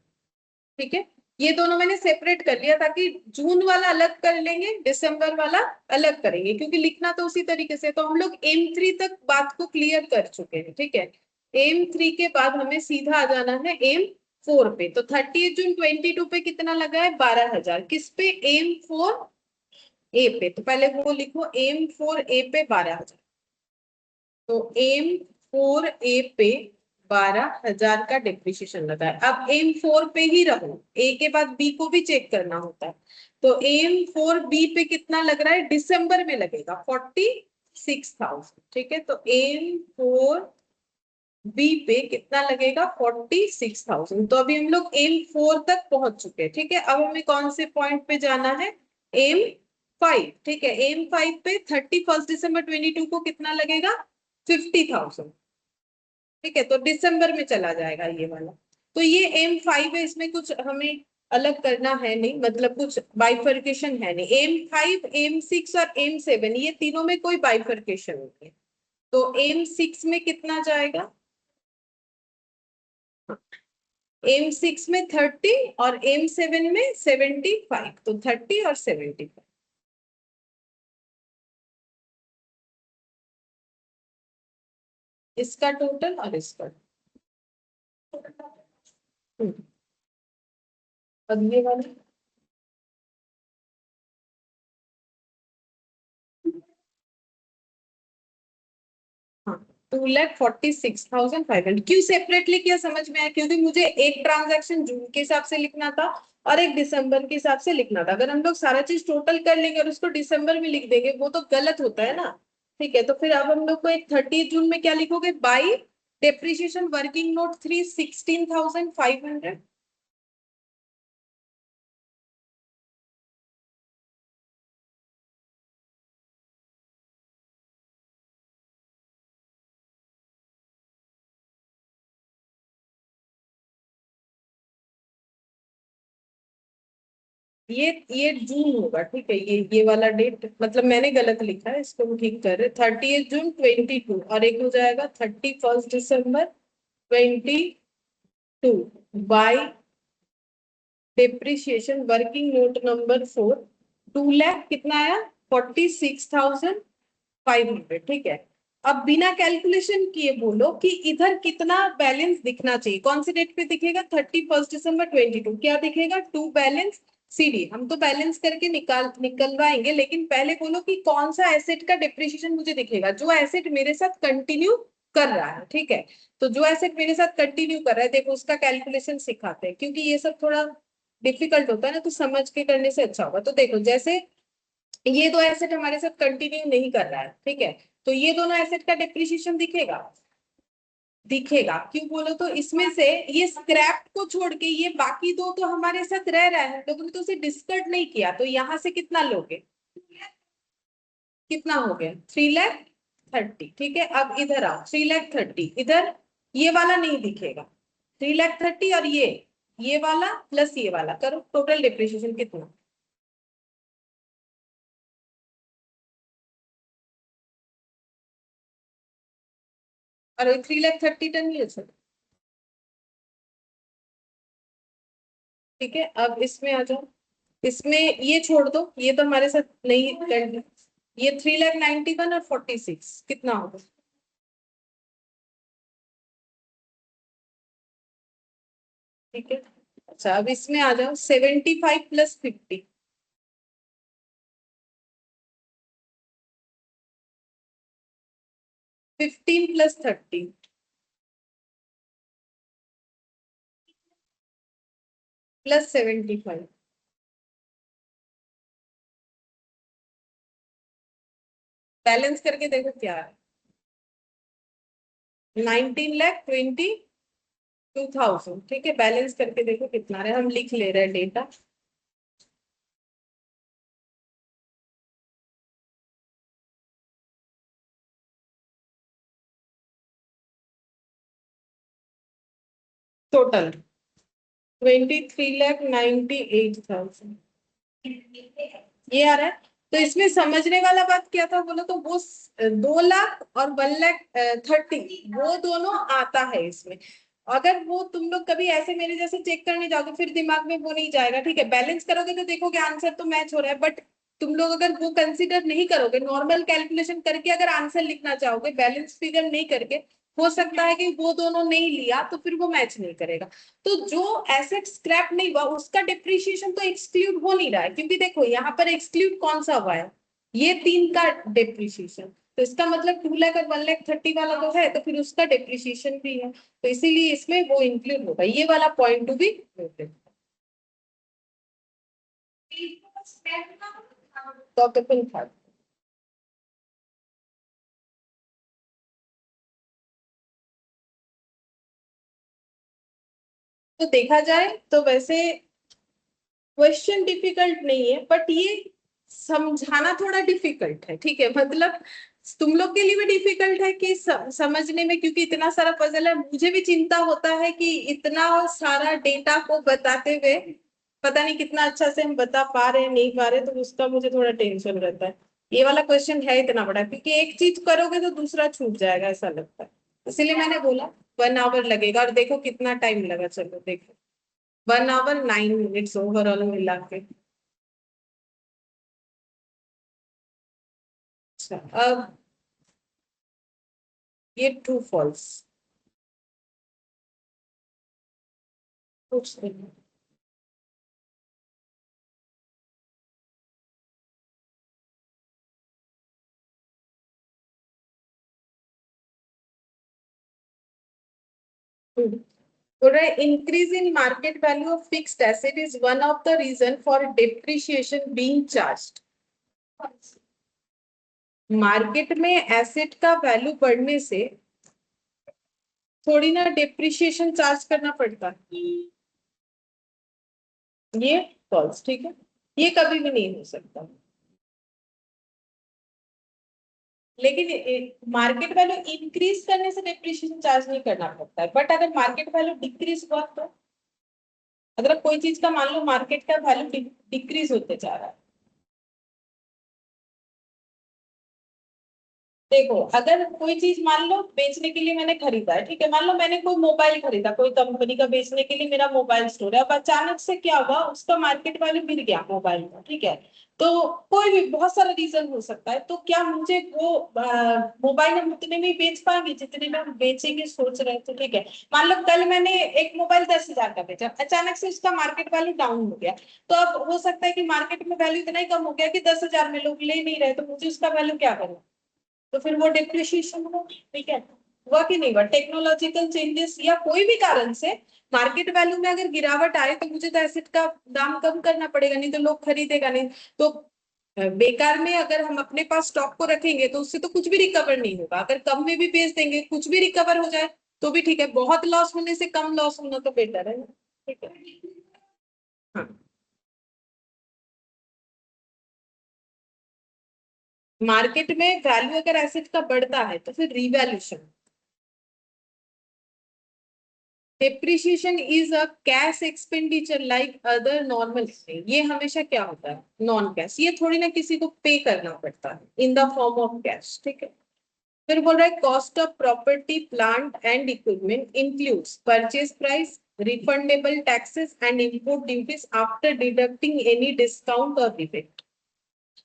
ठीक है, ये दोनों मैंने सेपरेट कर लिया ताकि जून वाला अलग कर लेंगे, दिसंबर वाला अलग करेंगे, क्योंकि लिखना तो उसी तरीके से। तो हम लोग M3 तक बात को क्लियर कर चुके हैं। ठीक है, M3 के बाद हमें सीधा आ जाना है M4 पे। तो 30 जून 22 पे कितना लगा है 12,000, किस पे, M4A पे। तो पहले वो लिखो M4A पे 12,000। तो M4A पे 12,000 का डिप्रिशिएशन लगा है। अब M4 पे ही रहो, A के बाद B को भी चेक करना होता है। तो M4B पे कितना लग रहा है, दिसंबर में लगेगा 46,000। ठीक है, तो M4B पे कितना लगेगा 46,000। तो अभी हम लोग M4 तक पहुंच चुके हैं। ठीक है, अब हमें कौन से पॉइंट पे जाना है, M5। ठीक है, M5 पे 31 December 22 को कितना लगेगा 50,000। ठीक है, तो दिसंबर में चला जाएगा ये वाला। तो ये M5 है, इसमें कुछ हमें अलग करना है नहीं, मतलब कुछ बाइफर्केशन है नहीं। M5, M6 और M7 ये तीनों में कोई बाइफर्केशन नहीं है। तो M6 में कितना जाएगा, M6 में 30 और M7 में 75। तो 30 और 75 इसका टोटल और इसका। हम्म, और ये वाला हाँ 2,46,500। क्यों सेपरेटली किया समझ में आया, क्योंकि मुझे एक ट्रांजैक्शन जून के हिसाब से लिखना था और एक दिसंबर के हिसाब से लिखना था। अगर हम लोग सारा चीज टोटल कर लेंगे और उसको दिसंबर में लिख देंगे वो तो गलत होता है ना। ठीक है, तो फिर अब हम लोग को एक 30 जून में क्या लिखोगे, बाई डेप्रिशिएशन वर्किंग नोट 3 16,500। ये जून होगा। ठीक है, ये वाला डेट मतलब मैंने गलत लिखा है, इसको हम ठीक कर रहे। 30 जून 22 और एक हो जाएगा 31 December 22 by depreciation working note number 4। 2 lakh कितना आया 46,500। ठीक है, अब बिना कैलकुलेशन किए बोलो कि इधर कितना बैलेंस दिखना चाहिए, कौन सी डेट पे दिखेगा, 31 दिसंबर 22, क्या दिखेगा, टू बैलेंस सीडी। हम तो बैलेंस करके निकलवाएंगे, लेकिन पहले बोलो कि कौन सा एसेट का डिप्रिशिएशन मुझे दिखेगा, जो एसेट मेरे साथ कंटिन्यू कर रहा है, ठीक है। तो जो एसेट मेरे साथ कंटिन्यू कर रहा है, देखो उसका कैलकुलेशन सिखाते हैं, क्योंकि ये सब थोड़ा डिफिकल्ट होता है ना, तो समझ के करने से अच्छा होगा। तो देखो, जैसे ये दो एसेट हमारे साथ कंटिन्यू नहीं कर रहा है, ठीक है, तो ये दोनों एसेट का डिप्रिशिएशन दिखेगा, दिखेगा। क्यों बोलो तो इसमें से ये स्क्रैप को छोड़ के ये बाकी दो तो हमारे साथ रह रहा है, लोगों ने तो उसे डिस्कर्ड नहीं किया, तो यहां से कितना लोगे, कितना हो गया, 3,30,000, ठीक है। अब इधर आओ, 3,30,000 इधर, ये वाला नहीं दिखेगा, 3,30,000 और ये वाला प्लस ये वाला करो, टोटल डिप्रिशिएशन कितना, और 3,30,000 टन नहीं है, ठीक है। अब इसमें आ जाओ, इसमें ये छोड़ दो, ये तो हमारे साथ नहीं कर, ये 3,91 और 46 कितना होगा, ठीक है। अच्छा, अब इसमें आ जाओ, 75 प्लस 50, 15 प्लस 30, प्लस 75, बैलेंस करके देखो क्या है, 19,22,000, ठीक है। बैलेंस करके देखो कितना है, हम लिख ले रहे हैं डेटा, टोटल 23,98,000 ये आ रहा है। तो इसमें समझने वाला बात क्या था बोलो तो, वो 2 लाख और 1,30,000 वो दोनों आता है इसमें। अगर वो तुम लोग कभी ऐसे मेरे जैसे चेक करने जाओगे, फिर दिमाग में वो नहीं जाएगा, ठीक है। बैलेंस करोगे तो देखोगे आंसर तो मैच हो रहा है, बट तुम लोग अगर वो कंसिडर नहीं करोगे, नॉर्मल कैलकुलेशन करके अगर आंसर लिखना चाहोगे, बैलेंस फिगर नहीं करके, हो सकता है कि वो दोनों नहीं लिया तो फिर वो मैच नहीं करेगा। तो जो एसेट स्क्रैप नहीं हुआ उसका डिप्रिशिएशन तो एक्सक्लूड हो नहीं रहा है, क्योंकि देखो यहाँ पर एक्सक्लूड कौन सा हुआ है, ये तीन का डिप्रिशिएशन। तो इसका मतलब 2 लाख और 1,30,000 वाला तो है, तो फिर उसका डिप्रिशिएशन भी है, तो इसीलिए इसमें वो इंक्लूड होगा, ये वाला पॉइंट टू बी नोटेड। तो अपन था, तो देखा जाए तो वैसे क्वेश्चन डिफिकल्ट नहीं है, बट ये समझाना थोड़ा डिफिकल्ट है, ठीक है। मतलब तुम लोग के लिए भी डिफिकल्ट है कि समझने में, क्योंकि इतना सारा पजल है, मुझे भी चिंता होता है कि इतना सारा डेटा को बताते हुए पता नहीं कितना अच्छा से हम बता पा रहे हैं नहीं पा रहे, तो उसका मुझे थोड़ा टेंशन रहता है। ये वाला क्वेश्चन है इतना बड़ा, क्योंकि एक चीज करोगे तो दूसरा छूट जाएगा ऐसा लगता है, इसीलिए मैंने बोला 1 आवर लगेगा। और देखो कितना टाइम लगा, चलो देखो, 1 आवर 9 मिनट्स ओवरऑल मिला के। अच्छा, अब ये ट्रू फॉल्स पूछ रही हूँ। बोल रहा है increase in market value of fixed asset is one of the reason for depreciation being charged। Market में एसेट का वैल्यू बढ़ने से थोड़ी ना डिप्रिशिएशन चार्ज करना पड़ता है, ये फॉल्स, ठीक है, ये कभी भी नहीं हो सकता। लेकिन मार्केट वैल्यू इंक्रीज करने से डिप्रिशिएशन चार्ज नहीं करना पड़ता है, बट अगर मार्केट वैल्यू डिक्रीज हुआ तो, अगर कोई चीज का मान लो मार्केट का वैल्यू डिक्रीज होते जा रहा है, देखो, अगर कोई चीज मान लो बेचने के लिए मैंने खरीदा है, ठीक है, मान लो मैंने कोई मोबाइल खरीदा कोई कंपनी का, बेचने के लिए मेरा मोबाइल स्टोर है, अब अचानक से क्या हुआ, उसका मार्केट वैल्यू गिर गया मोबाइल का, ठीक है, तो कोई भी बहुत सारा रीजन हो सकता है, तो क्या मुझे वो मोबाइल हम उतने में ही बेच पाएंगे जितने में हम बेचेंगे सोच रहे थे, ठीक है। मान लो कल मैंने एक मोबाइल 10,000 का बेचा, अचानक से उसका मार्केट वैल्यू डाउन हो गया, तो अब हो सकता है कि मार्केट में वैल्यू इतना ही कम हो गया कि 10,000 में लोग ले नहीं रहे, तो मुझे उसका वैल्यू क्या करना, तो फिर वो डिप्रिशिएशन हो, ठीक है। हुआ कि नहीं हुआ, टेक्नोलॉजिकल चेंजेस या कोई भी कारण से मार्केट वैल्यू में अगर गिरावट आए तो मुझे तो एसेट का दाम कम करना पड़ेगा, नहीं तो लोग खरीदेगा नहीं। तो बेकार में अगर हम अपने पास स्टॉक को रखेंगे तो उससे तो कुछ भी रिकवर नहीं होगा, अगर कम में भी बेच देंगे कुछ भी रिकवर हो जाए तो भी ठीक है, बहुत लॉस होने से कम लॉस होना तो बेटर है ना, ठीक है। हाँ, मार्केट में वैल्यू अगर एसेट का बढ़ता है तो फिर revaluation, depreciation is a cash expenditure like other normal, ये हमेशा क्या होता है, नॉन कैश, ये थोड़ी ना किसी को पे करना पड़ता है in the form of cash, ठीक है। फिर बोल रहा है cost of property plant and equipment includes purchase price, refundable taxes and import duties after deducting any discount और रिबेट।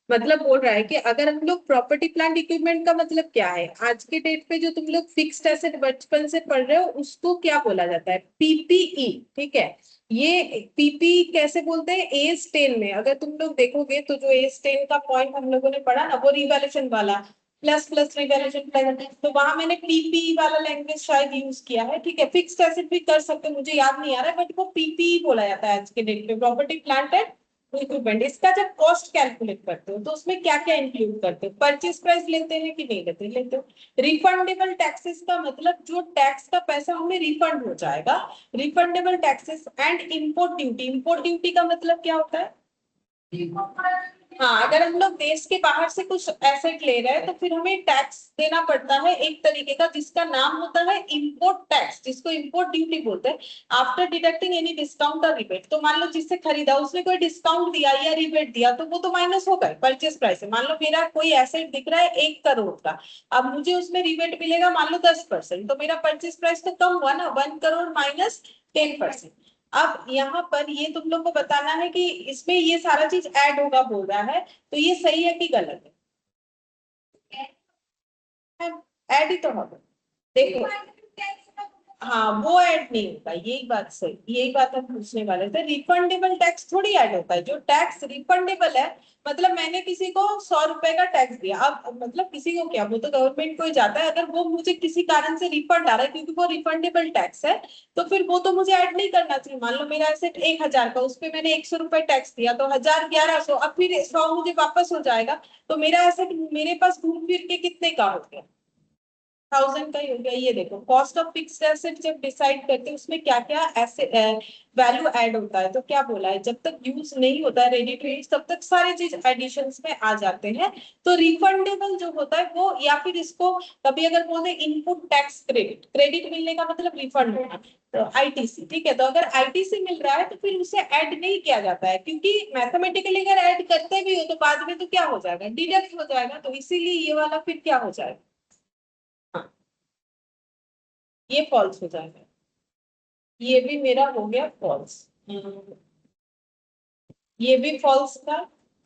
मतलब बोल रहा है कि अगर हम लोग प्रॉपर्टी प्लांट इक्विपमेंट का मतलब क्या है, आज के डेट पे जो तुम लोग फिक्स्ड एसेट बचपन से पढ़ रहे हो उसको क्या बोला जाता है, पीपीई, ठीक है। ये पीपीई कैसे बोलते हैं, एस 10 में अगर तुम लोग देखोगे तो जो एस 10 का पॉइंट हम लोगों ने पढ़ा ना, वो रिवैल्यूएशन वाला, प्लस प्लस रिवैल्यूएशन प्लस, तो वहां मैंने पीपीई वाला लैंग्वेज शायद यूज किया है, ठीक है। फिक्स्ड एसेट भी कर सकते हो, मुझे याद नहीं आ रहा है, बट वो पीपीई बोला जाता है आज के डेट पे, प्रॉपर्टी प्लांट एंड इक्विपमेंट। इसका जब कॉस्ट कैलकुलेट करते हो तो उसमें क्या क्या इंक्लूड करते हो, परचेज प्राइस लेते हैं कि नहीं लेते, लेते हो। रिफंडेबल टैक्सेस का मतलब जो टैक्स का पैसा हमें रिफंड हो जाएगा, refundable taxes and import duty, import duty का मतलब क्या होता है, हाँ, अगर हम लोग देश के बाहर से कुछ एसेट ले रहे हैं तो फिर हमें टैक्स देना पड़ता है एक तरीके का, जिसका नाम होता है इंपोर्ट टैक्स, जिसको इंपोर्ट ड्यूटी बोलते हैं, आफ्टर डिडक्टिंग एनी डिस्काउंट और रिबेट। तो मान लो जिससे खरीदा उसने कोई डिस्काउंट दिया या रिबेट दिया तो वो तो माइनस हो गए परचेज प्राइस से। मान लो मेरा कोई एसेट दिख रहा है 1 करोड़ का, अब मुझे उसमें रिबेट मिलेगा मान लो 10%, तो मेरा परचेज प्राइस तो कम हुआ ना, 1 करोड़ माइनस 10%। अब यहाँ पर ये तुम लोग को बताना है कि इसमें ये सारा चीज ऐड होगा बोल रहा है, तो ये सही है कि गलत है, ऐड ही तो होगा। देखो, हाँ वो ऐड नहीं होता, यही बात सही, यही बात हम पूछने वाले थे, रिफंडेबल टैक्स थोड़ी ऐड होता है, जो टैक्स रिफंडेबल है, मतलब मैंने किसी को 100 रुपए का टैक्स दिया, अब मतलब किसी को क्या, वो तो गवर्नमेंट को ही जाता है, अगर वो मुझे किसी कारण से रिफंड आ रहा है क्योंकि वो रिफंडेबल टैक्स है, तो फिर वो तो मुझे ऐड नहीं करना चाहिए। मान लो मेरा एसेट 1,000 का, उस पे मैंने 100 रुपए टैक्स दिया, तो 1,000 1100, अब फिर 100 मुझे वापस हो जाएगा, तो मेरा एसेट मेरे पास घूम फिर के कितने का हो गया, 1,000 का ही हो गया। ये देखो, कॉस्ट ऑफ फिक्स्ड एसेट जब डिसाइड करते हैं उसमें क्या क्या ऐसे वैल्यू ऐड होता है, तो क्या बोला है, जब तक यूज नहीं होता है रेडी टू यूज तब तक सारी चीज एडिशंस में आ जाते हैं। तो रिफंडेबल जो होता है वो, या फिर इसको कभी अगर बोलते इनपुट टैक्स क्रेडिट, क्रेडिट मिलने का मतलब रिफंड होना, तो आईटीसी, ठीक है, तो अगर आईटीसी मिल रहा है तो फिर उसे ऐड नहीं किया जाता है, क्योंकि मैथमेटिकली अगर ऐड करते भी हो तो बाद में तो क्या हो जाएगा, डिडक्ट हो जाएगा, तो इसीलिए ये वाला फिर क्या हो जाएगा, हाँ, ये फॉल्स हो जाएगा, ये भी मेरा हो गया फॉल्स, ये भी फॉल्स था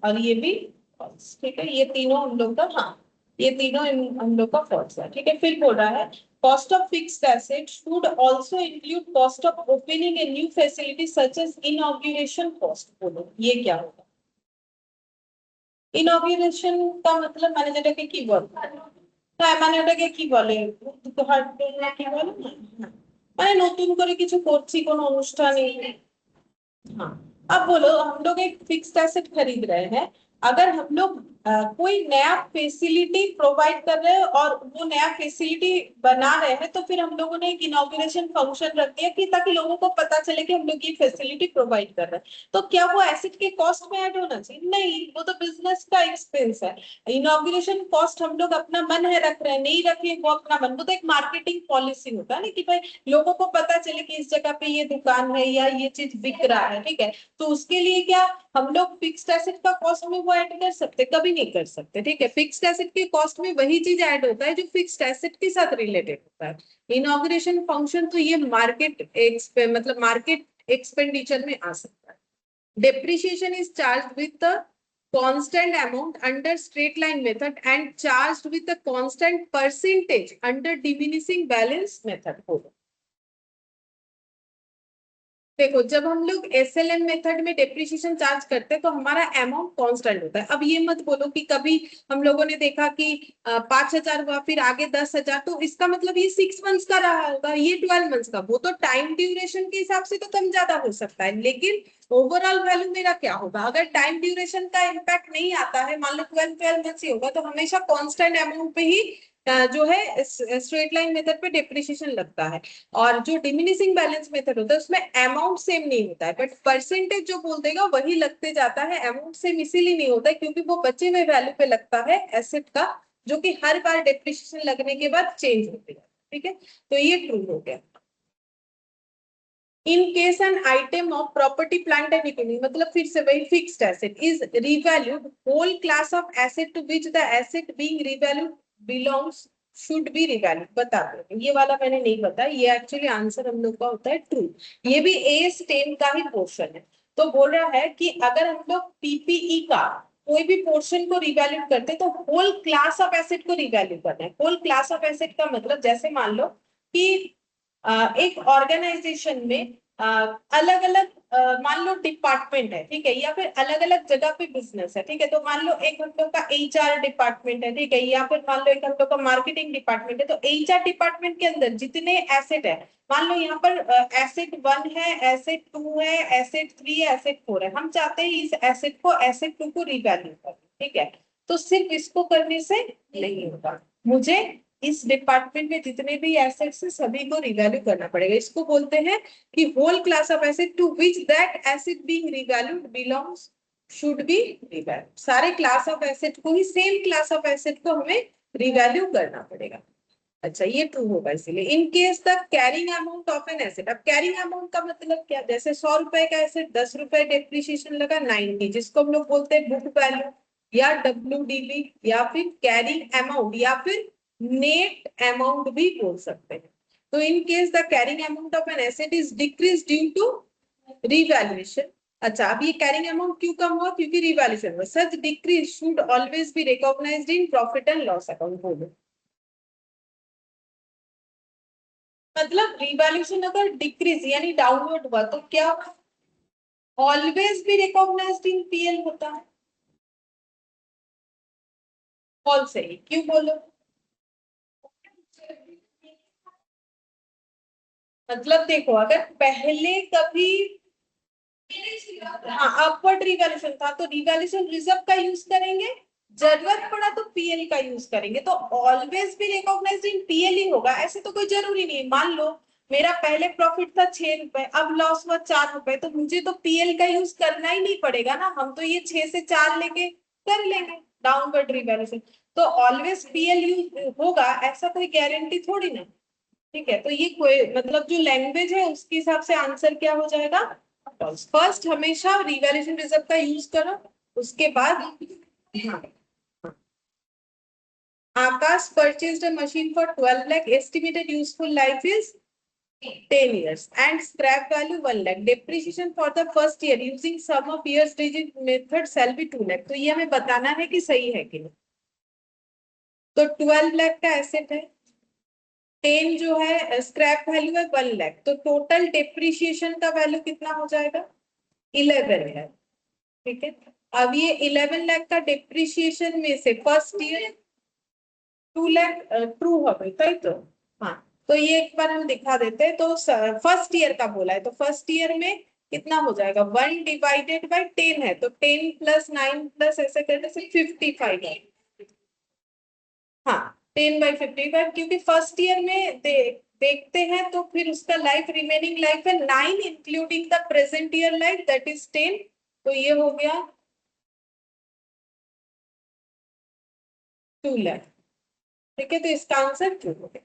और ये भी फॉल्स, ठीक है, ये तीनों हम लोग का, हाँ, ये तीनों हम लोग का फॉल्स है, ठीक है। फिर बोल रहा है cost of fixed asset should also include cost of opening a new facility such as inauguration cost, बोलो ये क्या होगा, ইনঅগ্রেশন का मतलब মানে যেটাকে কি বলে, হ্যাঁ মানে ওটাকে কি বলে, উপহার না কি বলে না, মানে নতুন করে কিছু করছি কোন অনুষ্ঠানে, हाँ। अब बोलो हम लोग एक फिक्स्ड एसेट खरीद रहे हैं, अगर हम लोग कोई नया फैसिलिटी प्रोवाइड कर रहे हैं और वो नया फैसिलिटी बना रहे हैं, तो फिर हम लोगों ने एक इनॉग्रेशन फंक्शन रख दिया कि ताकि लोगों को पता चले कि हम लोग ये फैसिलिटी प्रोवाइड कर रहे हैं, तो क्या वो एसेट के कॉस्ट में ऐड होना चाहिए, नहीं, वो तो बिजनेस का एक्सपेंस है। इनॉग्रेशन कॉस्ट हम लोग अपना मन है रख रहे हैं, नहीं रख रहे वो अपना मन, वो तो एक मार्केटिंग पॉलिसी होता है ना कि भाई लोगों को पता चले कि इस जगह पे ये दुकान है या ये चीज बिक रहा है, ठीक है, तो उसके लिए क्या हम लोग फिक्स्ड एसेट का कॉस्ट में वो ऐड कर सकते, कभी नहीं कर सकते, ठीक है। फिक्स्ड एसेट के कॉस्ट में वही चीज ऐड होता है जो फिक्स्ड एसेट के साथ रिलेटेड होता है। इनॉग्रेशन फंक्शन तो ये मतलब मार्केट एक्सपेंडिचर में आ सकता है। Depreciation is charged with the constant amount under straight line method and charged with the constant percentage under diminishing balance method होगा। देखो जब हम लोग एसएलएम मेथड में डेप्रिसिएशन चार्ज करते हैं तो हमारा अमाउंट कांस्टेंट होता है। अब ये मत बोलो कि कभी हम लोगों ने देखा कि 5,000 हुआ फिर आगे 10,000, तो इसका मतलब ये 6 मंथ्स का रहा होगा, ये 12 मंथ्स का। वो तो टाइम ड्यूरेशन के हिसाब से तो कम ज्यादा हो सकता है, लेकिन ओवरऑल वैल्यू मेरा क्या होगा? अगर टाइम ड्यूरेशन का इम्पैक्ट नहीं आता है, मान लो 12 मंथ्स ही होगा, तो हमेशा कॉन्स्टेंट अमाउंट पे ही जो है स्ट्रेट लाइन मेथड पे डेप्रिसिएशन लगता है। और जो डिमिनिशिंग बैलेंस मेथड होता है उसमें अमाउंट सेम नहीं होता है, बट परसेंटेज जो बोल देगा वही लगते जाता है। अमाउंट सेम इसीलिए नहीं होता है क्योंकि वो बचे हुए वैल्यू पे लगता है एसेट का, जो कि हर बार डेप्रिसिएशन लगने के बाद चेंज होते हैं, ठीक है। तो ये ट्रू हो गया। In case an item of property plant and equipment, मतलब फिर से वही fixed asset is revalued, whole class of asset to which the asset being revalued belongs should be revalued. बता दो, ये वाला मैंने नहीं बताया, ये एक्चुअली आंसर हम लोग का होता है ट्रू। ये भी एस 10 का ही पोर्शन है। तो बोल रहा है कि अगर हम लोग पीपीई का कोई भी पोर्शन को रिवैल्यूड करते तो होल क्लास ऑफ एसेट को रिवैल्यू करना है। होल क्लास ऑफ एसेट का मतलब जैसे मान लो कि एक ऑर्गेनाइजेशन में अलग अलग मान लो डिपार्टमेंट है, ठीक है, या फिर अलग अलग जगह पे बिजनेस है, ठीक है। तो मान लो एक हम लोग का एचआर डिपार्टमेंट है, ठीक है, या फिर मान लो एक हम लोग का मार्केटिंग डिपार्टमेंट है। तो एचआर डिपार्टमेंट के अंदर जितने एसेट है, मान लो यहाँ पर एसेट 1 है, एसेट 2 है, एसेट 3 है, एसेट 4 है। हम चाहते हैं इस एसेट को एसेट 2 को रिवैल्यू करें, ठीक है। तो सिर्फ इसको करने से नहीं होगा, मुझे इस डिपार्टमेंट में जितने भी एसेट्स है सभी को रिवैल्यू करना पड़ेगा। इसको बोलते हैं कि whole class of asset to which that asset being revalued belongs should be revalued. सारे क्लास ऑफ एसेट को ही, सेम क्लास ऑफ एसेट को हमें रिवैल्यू करना पड़ेगा। अच्छा, ये ट्रू होगा इसीलिए। इन case the carrying amount of an asset, अब कैरिंग अमाउंट का मतलब क्या? जैसे 100 रुपए का एसेट 10 रुपए डेप्रिसिएशन लगा 90, जिसको हम लोग बोलते हैं बुक वैल्यू या डब्ल्यूडीवी या फिर कैरिंग अमाउंट या फिर नेट अमाउंट भी बोल सकते हैं। तो in case the carrying amount of an asset is decrease due to revaluation. अच्छा, अब ये कैरिंग अमाउंट क्यों कम हुआ? क्योंकि रिवैल्यूएशन हुआ। Such decrease should always be recognised in profit and loss account. बोलो, मतलब रिवैल्यूएशन अगर डिक्रीज यानी डाउनवर्ड हुआ तो क्या ऑलवेज भी रिकॉग्नाइज्ड इन पीएल होता है? ऑल सही, क्यों बोलो? मतलब देखो, अगर पहले कभी हाँ अपवर्ड रिवैल्यूएशन था तो रिवैल्यूएशन रिजर्व का यूज करेंगे, जरूरत पड़ा तो पीएल का यूज करेंगे। तो ऑलवेज भी रिकॉग्नाइज्ड इन पीएल ही होगा, ऐसे तो कोई जरूरी नहीं। मान लो मेरा पहले प्रॉफिट था 6 रुपए, अब लॉस हुआ 4 रुपए, तो मुझे तो पीएल का यूज करना ही नहीं पड़ेगा ना, हम तो ये 6 से 4 लेके कर लेंगे डाउनवर्ड रिवैल्यूएशन। तो ऑलवेज पीएल यूज होगा ऐसा कोई गारंटी थोड़ी ना, ठीक है। तो ये कोई मतलब जो लैंग्वेज है उसके हिसाब से आंसर क्या हो जाएगा? फर्स्ट हमेशा रिवैल्यूएशन रिजर्व का यूज करो, उसके बाद हाँ। Akash purchased a machine for 12 lakh. Estimated useful life is 10 years and scrap value 1 lakh. Depreciation for the first year using sum of years digit method shall be 2 lakh. तो ये हमें बताना है कि सही है कि नहीं। तो 12 लाख का एसेट है, 10 जो है स्क्रैप वैल्यू है 1 लाख, तो टोटल डेप्रिसिएशन का वैल्यू कितना हो जाएगा? 11 है, ठीक है। अब ये 11 लाख का डेप्रिसिएशन में से फर्स्ट ईयर 2 लाख ट्रू हो गई, सही तो? हाँ, तो ये एक बार हम दिखा देते हैं। तो फर्स्ट ईयर का बोला है तो फर्स्ट ईयर में कितना हो जाएगा? 1 डिवाइडेड बाई 10 है, तो 10 प्लस 9 प्लस ऐसे करने से 55 है। हाँ, 10/55, क्योंकि फर्स्ट ईयर में देखते हैं तो फिर उसका लाइफ रिमेनिंग लाइफ है 9 including the present year life that is 10। तो ये हो गया 2 लाख, ठीक है। तो इसका आंसर ट्रू हो गया।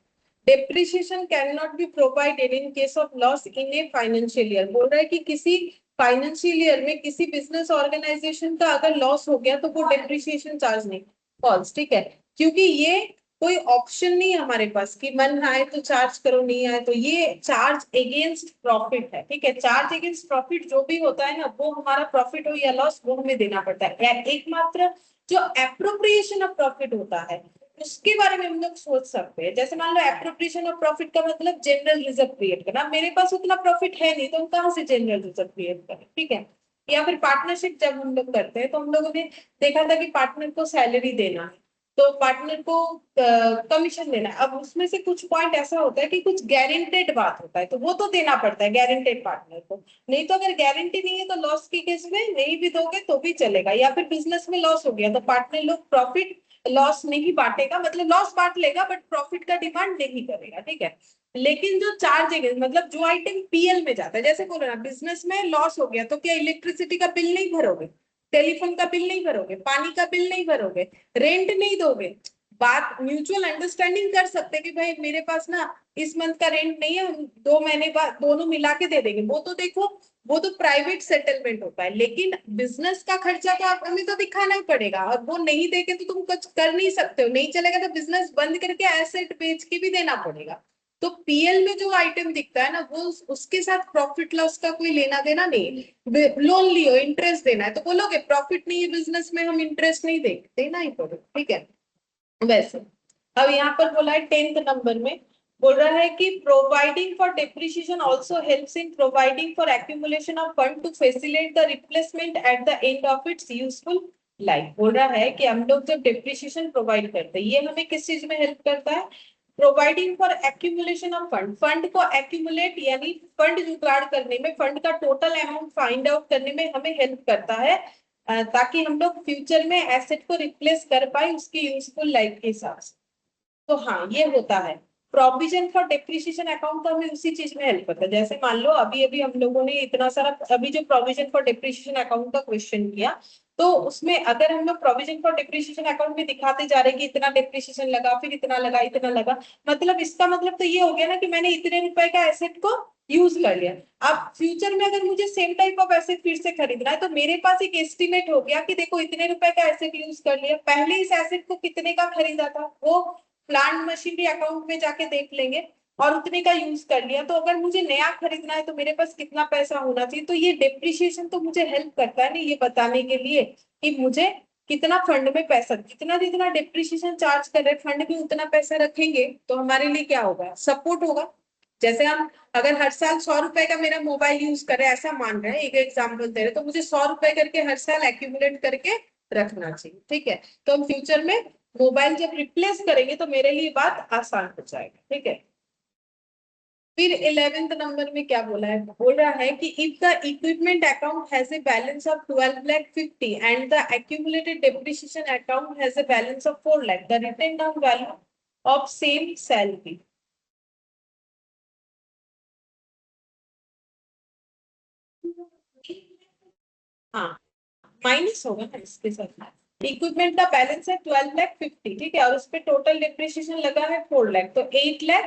Depreciation can not be provided in case of loss in a financial year. बोल रहा है कि किसी फाइनेंशियल ईयर में किसी बिजनेस ऑर्गेनाइजेशन का अगर लॉस हो गया तो वो डेप्रिसिएशन चार्ज नहीं, फॉल्स, ठीक है, क्योंकि ये कोई ऑप्शन नहीं है हमारे पास कि मन आए तो चार्ज करो, नहीं आए तो, ये चार्ज अगेंस्ट प्रॉफिट है, ठीक है। चार्ज अगेंस्ट प्रॉफिट जो भी होता है ना, वो हमारा प्रॉफिट हो या लॉस वो हमें देना पड़ता है। एकमात्र जो एप्रोप्रिएशन ऑफ प्रॉफिट होता है उसके बारे में हम लोग सोच सकते हैं। जैसे मान लो एप्रोप्रिएशन ऑफ प्रॉफिट का मतलब जनरल रिजर्व क्रिएट करना, मेरे पास उतना प्रॉफिट है नहीं तो हम कहाँ से जनरल रिजर्व क्रिएट करें, ठीक है। या फिर पार्टनरशिप जब हम लोग करते हैं तो हम लोगों ने देखा था कि पार्टनर को सैलरी देना है तो पार्टनर को कमीशन देना है। अब उसमें से कुछ पॉइंट ऐसा होता है कि कुछ गारंटेड बात होता है तो वो तो देना पड़ता है गारंटेड पार्टनर को, नहीं तो अगर गारंटी नहीं है तो लॉस के केस में नहीं भी दोगे तो भी चलेगा। या फिर बिजनेस में लॉस हो गया तो पार्टनर लोग प्रॉफिट लॉस नहीं बांटेगा, मतलब लॉस बांट लेगा बट प्रॉफिट का डिमांड नहीं करेगा, ठीक है। लेकिन जो चार्ज अगेंस्ट मतलब जो आइटम पीएल में जाता है, जैसे बोलो ना बिजनेस में लॉस हो गया तो क्या इलेक्ट्रिसिटी का बिल नहीं भरोगे, टेलीफोन का बिल नहीं भरोगे, पानी का बिल नहीं भरोगे, रेंट नहीं दोगे, बात म्यूचुअल अंडरस्टैंडिंग कर सकते कि भाई मेरे पास ना इस मंथ का रेंट नहीं है, 2 महीने बाद दोनों मिला के दे देंगे, वो तो देखो वो तो प्राइवेट सेटलमेंट होता है। लेकिन बिजनेस का खर्चा तो आप हमें तो दिखाना ही पड़ेगा और वो नहीं देके तो तुम कुछ कर नहीं सकते हो, नहीं चलेगा तो बिजनेस बंद करके एसेट बेच के भी देना पड़ेगा। तो पीएल में जो आइटम दिखता है ना वो उसके साथ प्रॉफिट लॉस का कोई लेना देना नहीं। लोन लियो इंटरेस्ट देना है तो बोलोगे प्रॉफिट नहीं है बिजनेस में हम इंटरेस्ट नहीं देंगे, देना ही पड़ेगा, ठीक है। वैसे अब यहाँ पर बोला है 10th नंबर में, बोल रहा है कि providing for depreciation also helps in providing for accumulation of fund to facilitate the replacement at the end of its useful life. बोल रहा है कि हम लोग जब डेप्रिसिएशन प्रोवाइड करते हैं ये हमें किस चीज में हेल्प करता है, providing for accumulation of fund, fund को एक्यूमुलेट यानी फंड जुगाड़ करने में, फंड का टोटल अमाउंट फाइंड आउट करने में हमें हेल्प करता है ताकि हम लोग फ्यूचर में एसेट को रिप्लेस कर पाए उसकी यूजफुल लाइफ के हिसाब से। तो हाँ ये होता है। प्रोविजन फॉर डेप्रिसिएशन अकाउंट तो हमें उसी चीज में हेल्प करता है। जैसे मान लो अभी अभी हम लोगों ने इतना सारा अभी जो प्रोविजन फॉर डेप्रिसिएशन अकाउंट का क्वेश्चन किया तो उसमें अगर हम लोग प्रोविजन फॉर डेप्रिसिएशन अकाउंट में दिखाते जा रहे हैं कि इतना डेप्रिसिएशन लगा फिर इतना लगा इतना लगा, मतलब इसका मतलब तो ये हो गया ना कि मैंने इतने रुपए का एसेट को यूज कर लिया। अब फ्यूचर में अगर मुझे सेम टाइप ऑफ एसेट फिर से खरीदना है तो मेरे पास एक एस्टिमेट हो गया कि देखो इतने रुपए का एसेट यूज कर लिया, पहले इस एसेट को कितने का खरीदा था वो प्लांट मशीनरी अकाउंट में जाके देख लेंगे और उतने का यूज कर लिया। तो अगर मुझे नया खरीदना है तो मेरे पास कितना पैसा होना चाहिए, तो ये डेप्रिसिएशन तो मुझे हेल्प करता है ना ये बताने के लिए कि मुझे कितना फंड में पैसा, जितना जितना डेप्रिसिएशन चार्ज कर रहे फंड में उतना पैसा रखेंगे तो हमारे लिए क्या होगा, सपोर्ट होगा। जैसे हम अगर हर साल 100 रुपए का मेरा मोबाइल यूज करे ऐसा मान रहे हैं, एक एग्जाम्पल दे रहे तो मुझे 100 रुपए करके हर साल एक्यूमुलेट करके रखना चाहिए, ठीक है। तो हम फ्यूचर में मोबाइल जब रिप्लेस करेंगे तो मेरे लिए बात आसान हो जाएगा, ठीक है। फिर 11th नंबर में क्या बोला है, बोल रहा है कि if the equipment account has a balance of 12 lakh 50 and the accumulated depreciation account has a balance of 4 lakh, the written down value of same salary. हाँ माइनस होगा ना इसके साथ। इक्विपमेंट का बैलेंस है 12 लाख 50, ठीक है, और उस पे टोटल डिप्रिसिएशन लगा है 4 लाख, तो 8 लाख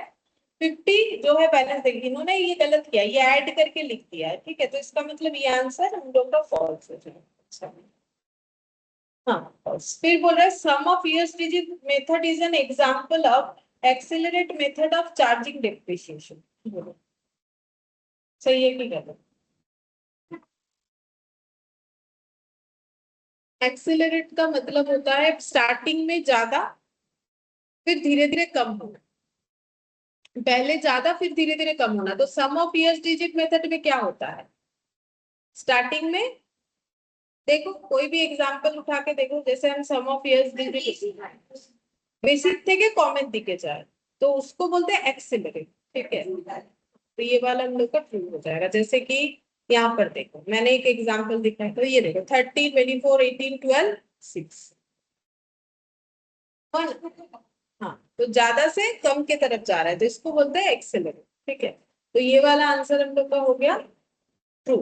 50 जो है बैलेंस देखिए इन्होंने ये गलत किया, ये ऐड करके लिख दिया है, ठीक है। तो इसका मतलब ये आंसर हम लोग का फॉल्स हो जाएगा। अच्छा, हाँ false। फिर बोल रहा है sum of years digit method is an example of accelerate method of charging depreciation. बोलो सही है कि गलत। एक्सेलरेट का मतलब होता है स्टार्टिंग में ज्यादा फिर धीरे धीरे कम होना, पहले ज्यादा फिर धीरे धीरे कम होना। तो सम ऑफ ईयर्स डिजिट मेथड में क्या होता है, स्टार्टिंग में देखो कोई भी एग्जांपल उठा के देखो, जैसे हम सम ऑफ ईयर्स डिजिट बेसिक थे कि कॉमन दिखे जाए तो उसको बोलते हैं एक्सेलरेट, ठीक है। तो ये वाला हम लोग का ट्रू हो जाएगा। जैसे कि यहाँ पर देखो मैंने एक एग्जांपल दिखाया तो ये देखो 30 24 18 12 6, हाँ तो ज्यादा से कम की तरफ जा रहा है तो इसको बोलते हैं एक्सेलरेट, ठीक है। तो ये वाला आंसर हम लोग का हो गया ट्रू।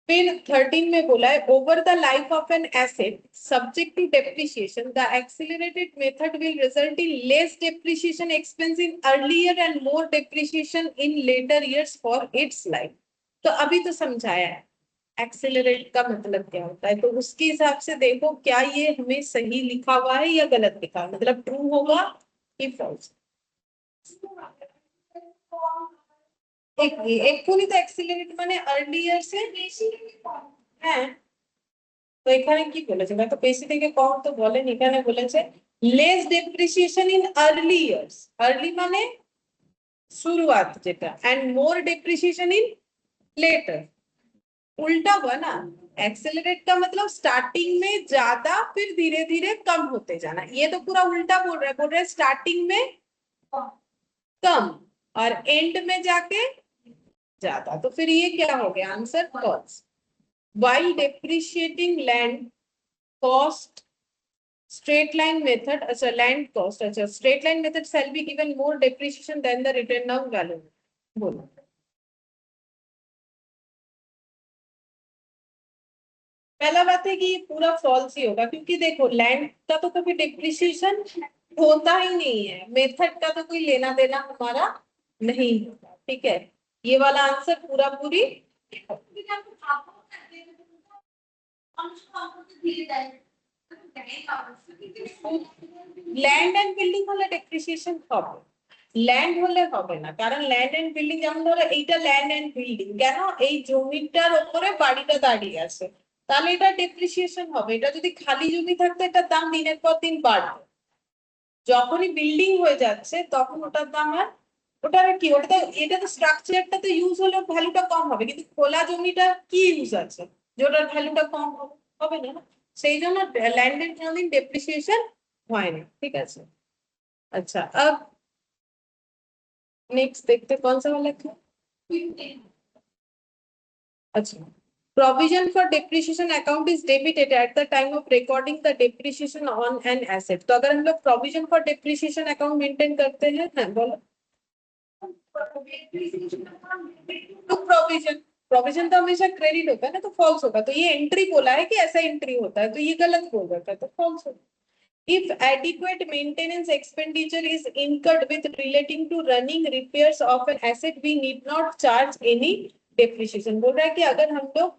फिर 13 में बोला है over the life of an asset subject to depreciation the accelerated method will result in less depreciation expense in earlier and more depreciation in later years for its life. तो अभी तो समझाया है एक्सेलरेट का मतलब क्या होता है, तो उसके हिसाब से देखो क्या ये हमें सही लिखा हुआ है या गलत लिखा है, मतलब ट्रू होगा कि फॉल्स। এক্ষুনি তো অ্যাক্সিলারেট মানে আর্লিয়ার সে বেশি, হ্যাঁ তো এখানে কি বলেছে দেখো বেশি থেকে কম তো বলেনি, এখানে বলেছে less depreciation in early years, early মানে शुरुआत যেটা, and more depreciation in later, उल्टा हुआ ना। एक्सेलरेट का मतलब स्टार्टिंग में ज्यादा फिर धीरे धीरे कम होते जाना, ये तो पूरा उल्टा बोल रहा है स्टार्टिंग में कम और एंड में जाके ज्यादा, तो फिर ये क्या हो गया answer false. while depreciating land cost straight line method, अच्छा land cost, अच्छा straight line method shall be given more depreciation than the written down value, बोलो। पहला बात है कि ये पूरा फॉल्स ही होगा, क्योंकि देखो लैंड का तो कभी डिप्रिसिएशन होता ही नहीं है, मेथड का तो कोई लेना देना हमारा नहीं होता, ठीक है। ये वाला आंसर पूरा पूरी ল্যান্ড এন্ড বিল্ডিং হলে ডেপ্রিসিয়েশন হবে, ল্যান্ড হলে হবে না, কারণ ল্যান্ড এন্ড বিল্ডিং যেমন ধরো এইটা ল্যান্ড এন্ড বিল্ডিং, কেন এই জমিটার উপরে বাড়িটা দাঁড়িয়ে আছে, তাহলে এটা ডেপ্রিসিয়েশন হবে। এটা যদি খালি জমি থাকতো এটার দাম দিনের পর দিন বাড়বে, যখনই বিল্ডিং হয়ে যাচ্ছে তখন ওটার দাম আর ওটার কি, ওটা তো এটা তো স্ট্রাকচারটা তো ইউজ হলে ভ্যালুটা কম হবে, কিন্তু খোলা জমিটা কি ইউজ আছে যে ওটার ভ্যালুটা কম হবে, হবে না। সেই জন্য ল্যান্ডের কোনোদিন ডেপ্রিসিয়েশন হয় না, ঠিক আছে। अच्छा अब नेक्स्ट देखते कौन सा वाला था। अच्छा, provision for depreciation account is debited at the time of recording the depreciation on an asset, तो अगर हम लोग provision for depreciation account maintain करते हैं ना, बोलो तो प्रोविजन, प्रोविजन तो हमेशा क्रेडिट होता है ना, तो फॉल्स होगा, तो ये एंट्री बोला है कि ऐसा एंट्री होता है, तो ये गलत बोल रखा है, तो फॉल्स होगा। If adequate maintenance expenditure is incurred with relating to running repairs of an asset, we need not charge any depreciation, बोल रहा है कि अगर हम लोग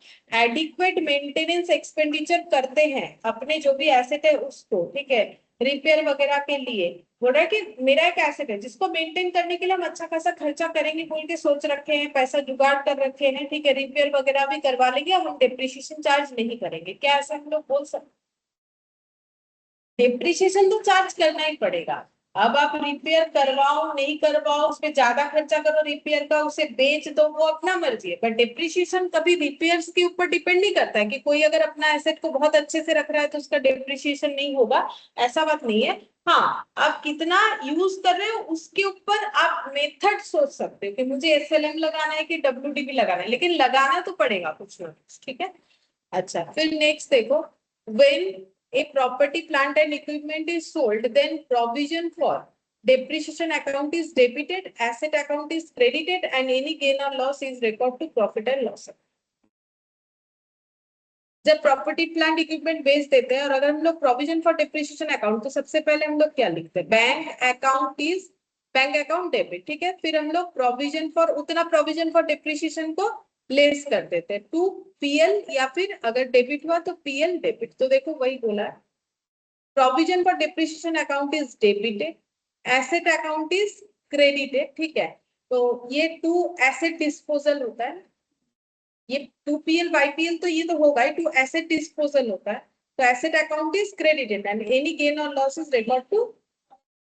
adequate maintenance expenditure करते हैं अपने जो भी एसेट है उसको, ठीक है, रिपेयर वगैरह के लिए, बोल रहा है कि मेरा एक एसेट है जिसको मेंटेन करने के लिए हम अच्छा खासा खर्चा करेंगे बोल के सोच रखे हैं, पैसा जुगाड़ कर रखे हैं, ठीक है, रिपेयर वगैरह भी करवा लेंगे, हम डेप्रिसिएशन चार्ज नहीं करेंगे, क्या ऐसा हम लोग बोल सकते। डेप्रिसिएशन तो चार्ज करना ही पड़ेगा, अब आप रिपेयर करवाओ नहीं करवाओ, उसपे ज्यादा खर्चा करो रिपेयर का, उसे बेच दो, वो अपना मर्जी है, पर डेप्रिसिएशन कभी रिपेयर्स के ऊपर डिपेंड नहीं करता है कि कोई अगर अपना एसेट को बहुत अच्छे से रख रहा है तो उसका डेप्रिसिएशन नहीं होगा, ऐसा बात नहीं है। हाँ, आप कितना यूज कर रहे हो उसके ऊपर आप मेथड सोच सकते हो कि मुझे एसएलएम लगाना है कि डब्ल्यूडीबी लगाना है, लेकिन लगाना तो पड़ेगा कुछ ना कुछ, ठीक है। अच्छा, फिर नेक्स्ट देखो, when a property plant and equipment is sold, then provision for depreciation account is debited, asset account is credited, and any gain or loss is recorded to profit and loss account। जब property plant equipment बेच देते हैं और अगर हम लोग provision for depreciation account, तो सबसे पहले हम लोग क्या लिखते हैं, bank account is bank account debit, ठीक है, फिर हम लोग प्रोविजन फॉर उतना प्रोविजन फॉर डिप्रिसिएशन को लेस कर देते हैं टू पीएल, या फिर अगर डेबिट हुआ तो पीएल डेबिट, तो देखो वही बोला है, provision for depreciation account is debited, asset account is credited, ठीक है, तो ये टू एसेट डिस्पोजल होता है, ये 2PL YPL तो ये तो होगा ही, टू एसेट डिस्पोजल होता है, तो asset account is credited and any gain और लॉस इज रिकॉर्ड टू,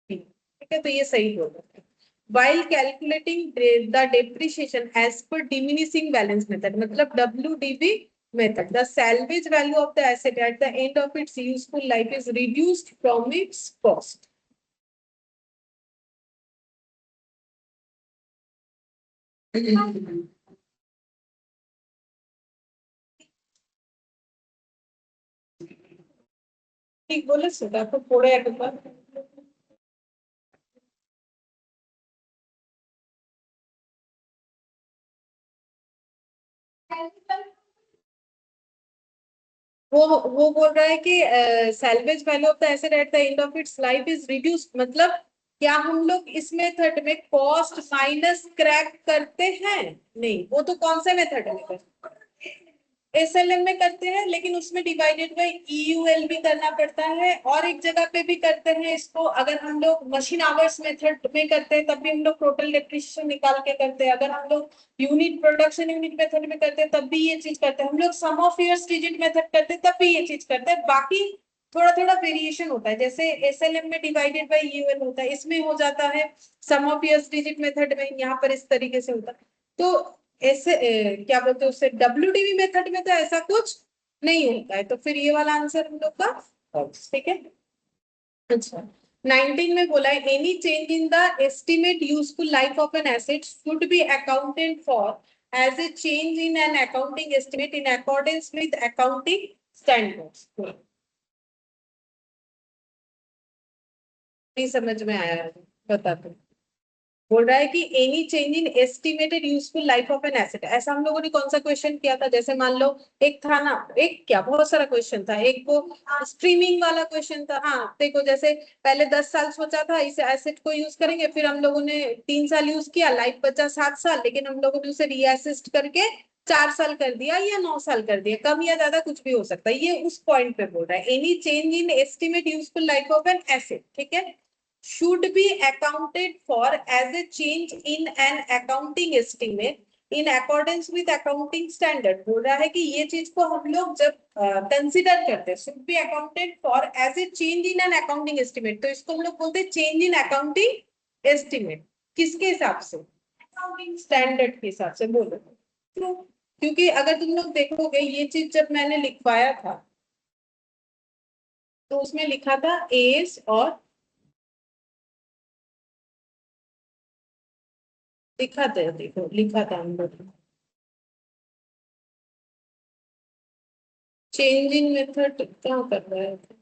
ठीक है, तो ये सही होगा। While calculating the depreciation as per diminishing balance method, मतलब WDV method, the salvage value of the asset at the end of its useful life is reduced from its cost। ঠিক বলেছো, দেখো পড়ে একবার। वो बोल रहा है कि salvage value of the asset eight the end of it's life is reduced, मतलब क्या हम लोग इस मेथड में कॉस्ट माइनस क्रैक करते हैं? नहीं, वो तो कौन से मेथड में करते हैं? एसएलएम में करते हैं, लेकिन उसमें डिवाइडेड बाय ईयूएल भी करना पड़ता है, और एक जगह पे भी करते हैं इसको। अगर हम लोग मशीन आवर्स मेथड में करते हैं तब भी हम लोग टोटल डेप्रिसिएशन निकाल के करते हैं। अगर हम लोग यूनिट प्रोडक्शन यूनिट मेथड में करते हैं तब भी ये चीज करते हैं। हम लोग सम ऑफ ईयर्स डिजिट मेथड करते हैं तब भी ये चीज करते हैं। बाकी थोड़ा थोड़ा वेरिएशन होता है, जैसे एसएलएम में डिवाइडेड बाय ईयूएल होता है, इसमें हो जाता है sum of years digit method में, यहाँ पर इस तरीके से होता है। तो ऐसे क्या बोलते हैं उससे, डब्ल्यूडीवी मेथड में तो ऐसा कुछ नहीं होता है। तो फिर ये वाला आंसर हम लोग का false, ठीक है। अच्छा, 19 में बोला है any change in the estimate useful life of an asset should be accounted for as a change in an accounting estimate in accordance with accounting standards. नहीं समझ में आया? बता दो। बोल रहा है कि any change in estimated useful life of an asset. ऐसा हम लोगों ने कौन सा क्वेश्चन किया था? जैसे मान लो एक था ना, एक क्या बहुत सारा क्वेश्चन था, एक वो स्ट्रीमिंग वाला क्वेश्चन था। हाँ देखो, जैसे पहले 10 साल सोचा था इस एसेट को यूज करेंगे, फिर हम लोगों ने 3 साल यूज किया, लाइफ बचा 7 साल, लेकिन हम लोगों ने उसे रीअसिस्ट करके 4 साल कर दिया या 9 साल कर दिया, कम या ज्यादा कुछ भी हो सकता है। ये उस पॉइंट पे बोल रहा है, any change in estimate useful life of an asset, ठीक है, should be accounted for as a change in an accounting estimate in accordance with accounting standard। बोल रहा है कि ये चीज को हम लोग जब कंसिडर करते हैं, should be accounted for as a change in an accounting estimate, तो इसको हम लोग बोलते हैं change in accounting estimate। किसके हिसाब से? accounting standard के हिसाब से। बोलो क्यों? क्योंकि अगर तुम लोग देखोगे ये चीज जब मैंने लिखवाया था तो उसमें लिखा था एस, और लिखा था, देखो लिखा था हम लोग चेंज इन मेथड क्या करवाया था?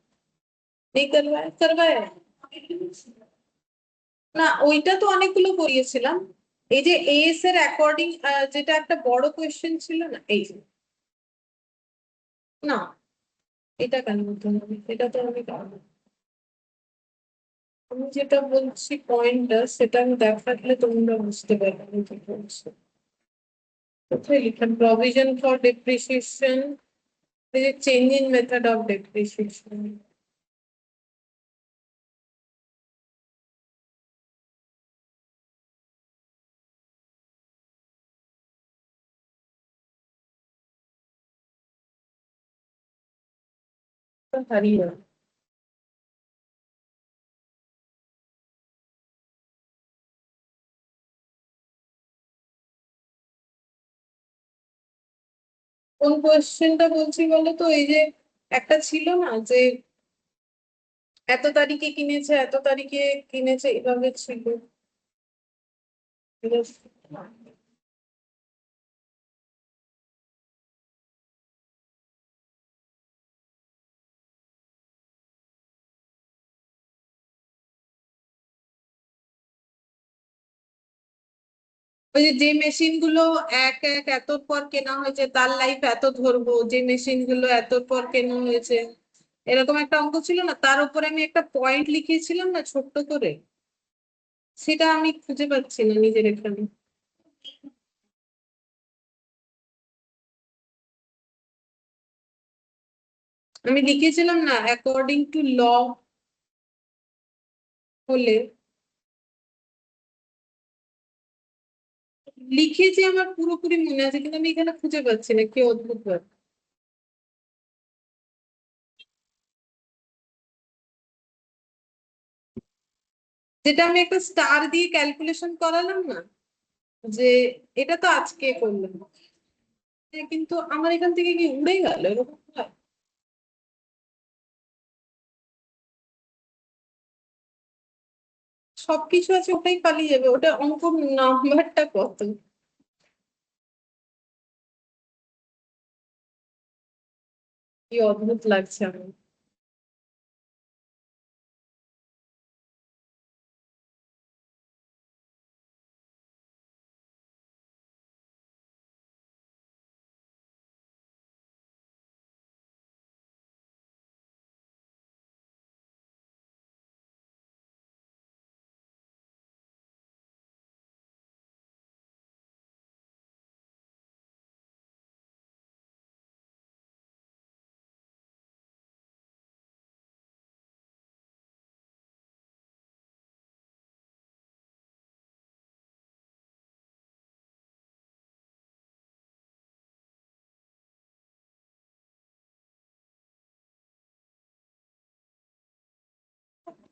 नहीं करवाया, करवाया না, ওইটা তো অনেকগুলো করিয়েছিলাম। এই যে এএস এর অ্যাকর্ডিং যেটা একটা বড় কোশ্চেন ছিল না, এই যে, না এটা কেন বলতে হবে? এটা তো আমি পারবো। আমি যেটা বলছি পয়েন্টটা সেটা আমি দেখালে তোমরা বুঝতে পারবে আমি কি বলছি। কোথায় লিখলাম? প্রভিশন ফর ডেপ্রিসিয়েশন, এই যে change in method of depreciation. হারিয়ে কোন কোয়েশ্চেনটা বলছি বলো তো? এই যে একটা ছিল না যে এত তারিখে কিনেছে, এত তারিখে কিনেছে, এভাবে ছিল। ওই যে যে মেশিন গুলো এক এক এতর পর কেনা হয়েছে তার লাইফ এত ধরবো, যে মেশিন গুলো এতর পর কেনা হয়েছে, এরকম একটা অঙ্ক ছিল না, তার উপরে আমি একটা পয়েন্ট লিখিয়েছিলাম না ছোট্ট করে, সেটা আমি খুঁজে পাচ্ছি না নিজের এখানে। আমি লিখেছিলাম না অ্যাকর্ডিং টু ল হলে, লিখেছি আমার পুরোপুরি মনে আছে, কিন্তু আমি এখানে খুঁজে পাচ্ছি না, কি অদ্ভুত ব্যাপার। যেটা আমি একটা স্টার দিয়ে ক্যালকুলেশন করালাম না, যে এটা তো আজকে করলাম, কিন্তু আমার এখান থেকে কি উড়ে গেল এরকম হয়? সবকিছু আছে, ওটাই পালিয়ে যাবে, ওটা অঙ্ক নাম্বারটা কত? কি অদ্ভুত লাগছে আমার।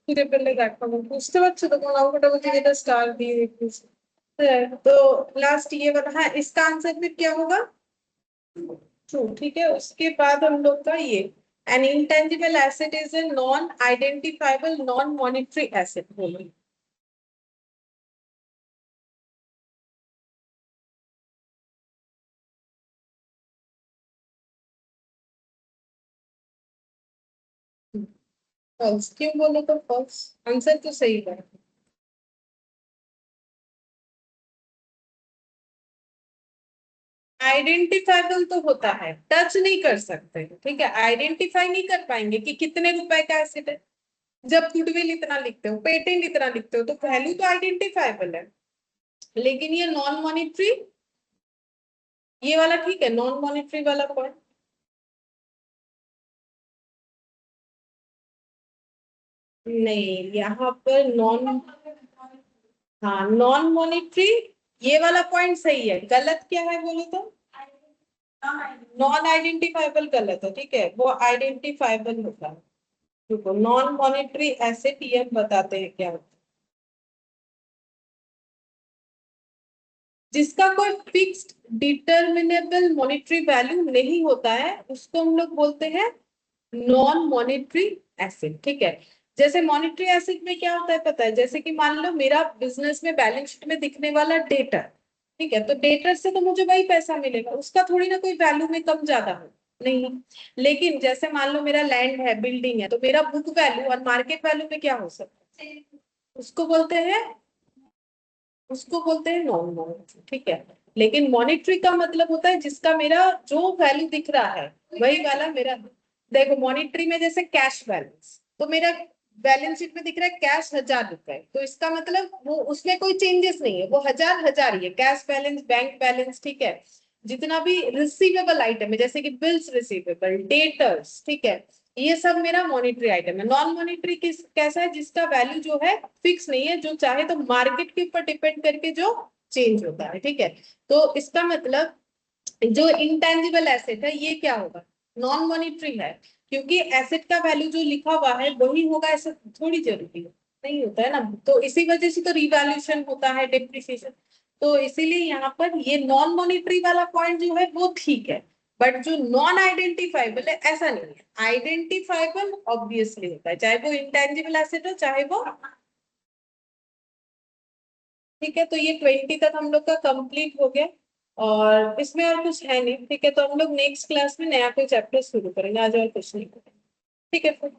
तुझे पहले देखा मैं पूछते बच्चे तो कौन आउट मुझे ये स्टार दिए तो लास्ट ये वाला। हाँ, इसका आंसर फिर क्या होगा? ट्रू। ठीक है, उसके बाद हम लोग का ये N intangible asset is a non identifiable non monetary asset बोलो। फॉल्स क्यों बोलो तो फॉल्स? आंसर तो सही है। आइडेंटिफाइबल तो होता है, टच नहीं कर सकते, ठीक है, आइडेंटिफाई नहीं कर पाएंगे कि कितने रुपए का एसेट है। जब गुडविल इतना लिखते हो, पेटेंट इतना लिखते हो, तो वैल्यू तो आइडेंटिफाइबल है। लेकिन ये नॉन मॉनिटरी, ये वाला ठीक है, नॉन मॉनिटरी वाला पॉइंट नहीं, यहाँ पर नॉन, हाँ नॉन मॉनिटरी, ये वाला पॉइंट सही है। गलत क्या है बोलो तो? नॉन आइडेंटिफाइबल गलत है, ठीक है, वो आइडेंटिफाइबल होता है। देखो नॉन मॉनिटरी एसेट ये हम बताते हैं क्या होता है। जिसका कोई फिक्स्ड डिटर्मिनेबल मॉनिटरी वैल्यू नहीं होता है उसको हम लोग बोलते हैं नॉन मॉनिटरी एसेट। ठीक है, जैसे मॉनिटरी एसेट में क्या होता है पता है? जैसे कि मान लो मेरा बिजनेस में बैलेंस शीट में दिखने वाला डेटर, ठीक है, तो डेटर से तो मुझे वही पैसा मिलेगा, उसका थोड़ी ना कोई वैल्यू में कम ज्यादा हो, नहीं। लेकिन जैसे मान लो मेरा लैंड है, बिल्डिंग है, तो मेरा बुक वैल्यू और मार्केट वैल्यू में क्या हो सकता है? उसको बोलते हैं, उसको बोलते हैं नॉन मॉनिटरी। ठीक है, लेकिन मॉनिटरी का मतलब होता है जिसका मेरा जो वैल्यू दिख रहा है वही वाला मेरा। देखो मॉनिटरी में जैसे कैश बैलेंस, तो मेरा बैलेंस शीट में दिख रहा है कैश 1000 रुपए, तो इसका मतलब वो उसमें कोई चेंजेस नहीं है, वो हजार हजार ही है, कैश बैलेंस, बैंक बैलेंस, ठीक है। जितना भी रिसीवेबल आइटम है जैसे कि बिल्स रिसीवेबल, डेटर्स, ठीक है, ये सब मेरा मॉनिटरी आइटम है। नॉन मॉनिटरी किस कैसा है? जिसका वैल्यू जो है फिक्स नहीं है, जो चाहे तो मार्केट के ऊपर डिपेंड करके जो चेंज होता है। ठीक है, तो इसका मतलब जो इंटेंजिबल एसेट है ये क्या होगा? नॉन मॉनिटरी है, क्योंकि एसेट का वैल्यू जो लिखा हुआ है वही होगा, ऐसा थोड़ी जरूरी है, नहीं होता है ना। तो इसी वजह से तो रिवैल्यूएशन होता है, डेप्रिसिएशन। तो इसीलिए यहाँ पर ये नॉन मॉनिटरी वाला पॉइंट जो है वो ठीक है, बट जो नॉन आइडेंटिफाइबल है ऐसा नहीं है। आइडेंटिफाइबल ऑब्वियसली होता है, चाहे वो इंटेंजिबल एसेट हो चाहे वो। ठीक है, तो ये 20 तक हम लोग का कंप्लीट हो गया, और इसमें और कुछ है नहीं। ठीक है, तो हम लोग नेक्स्ट क्लास में नया कोई चैप्टर शुरू करेंगे, आज और कुछ नहीं करेंगे। ठीक है फिर।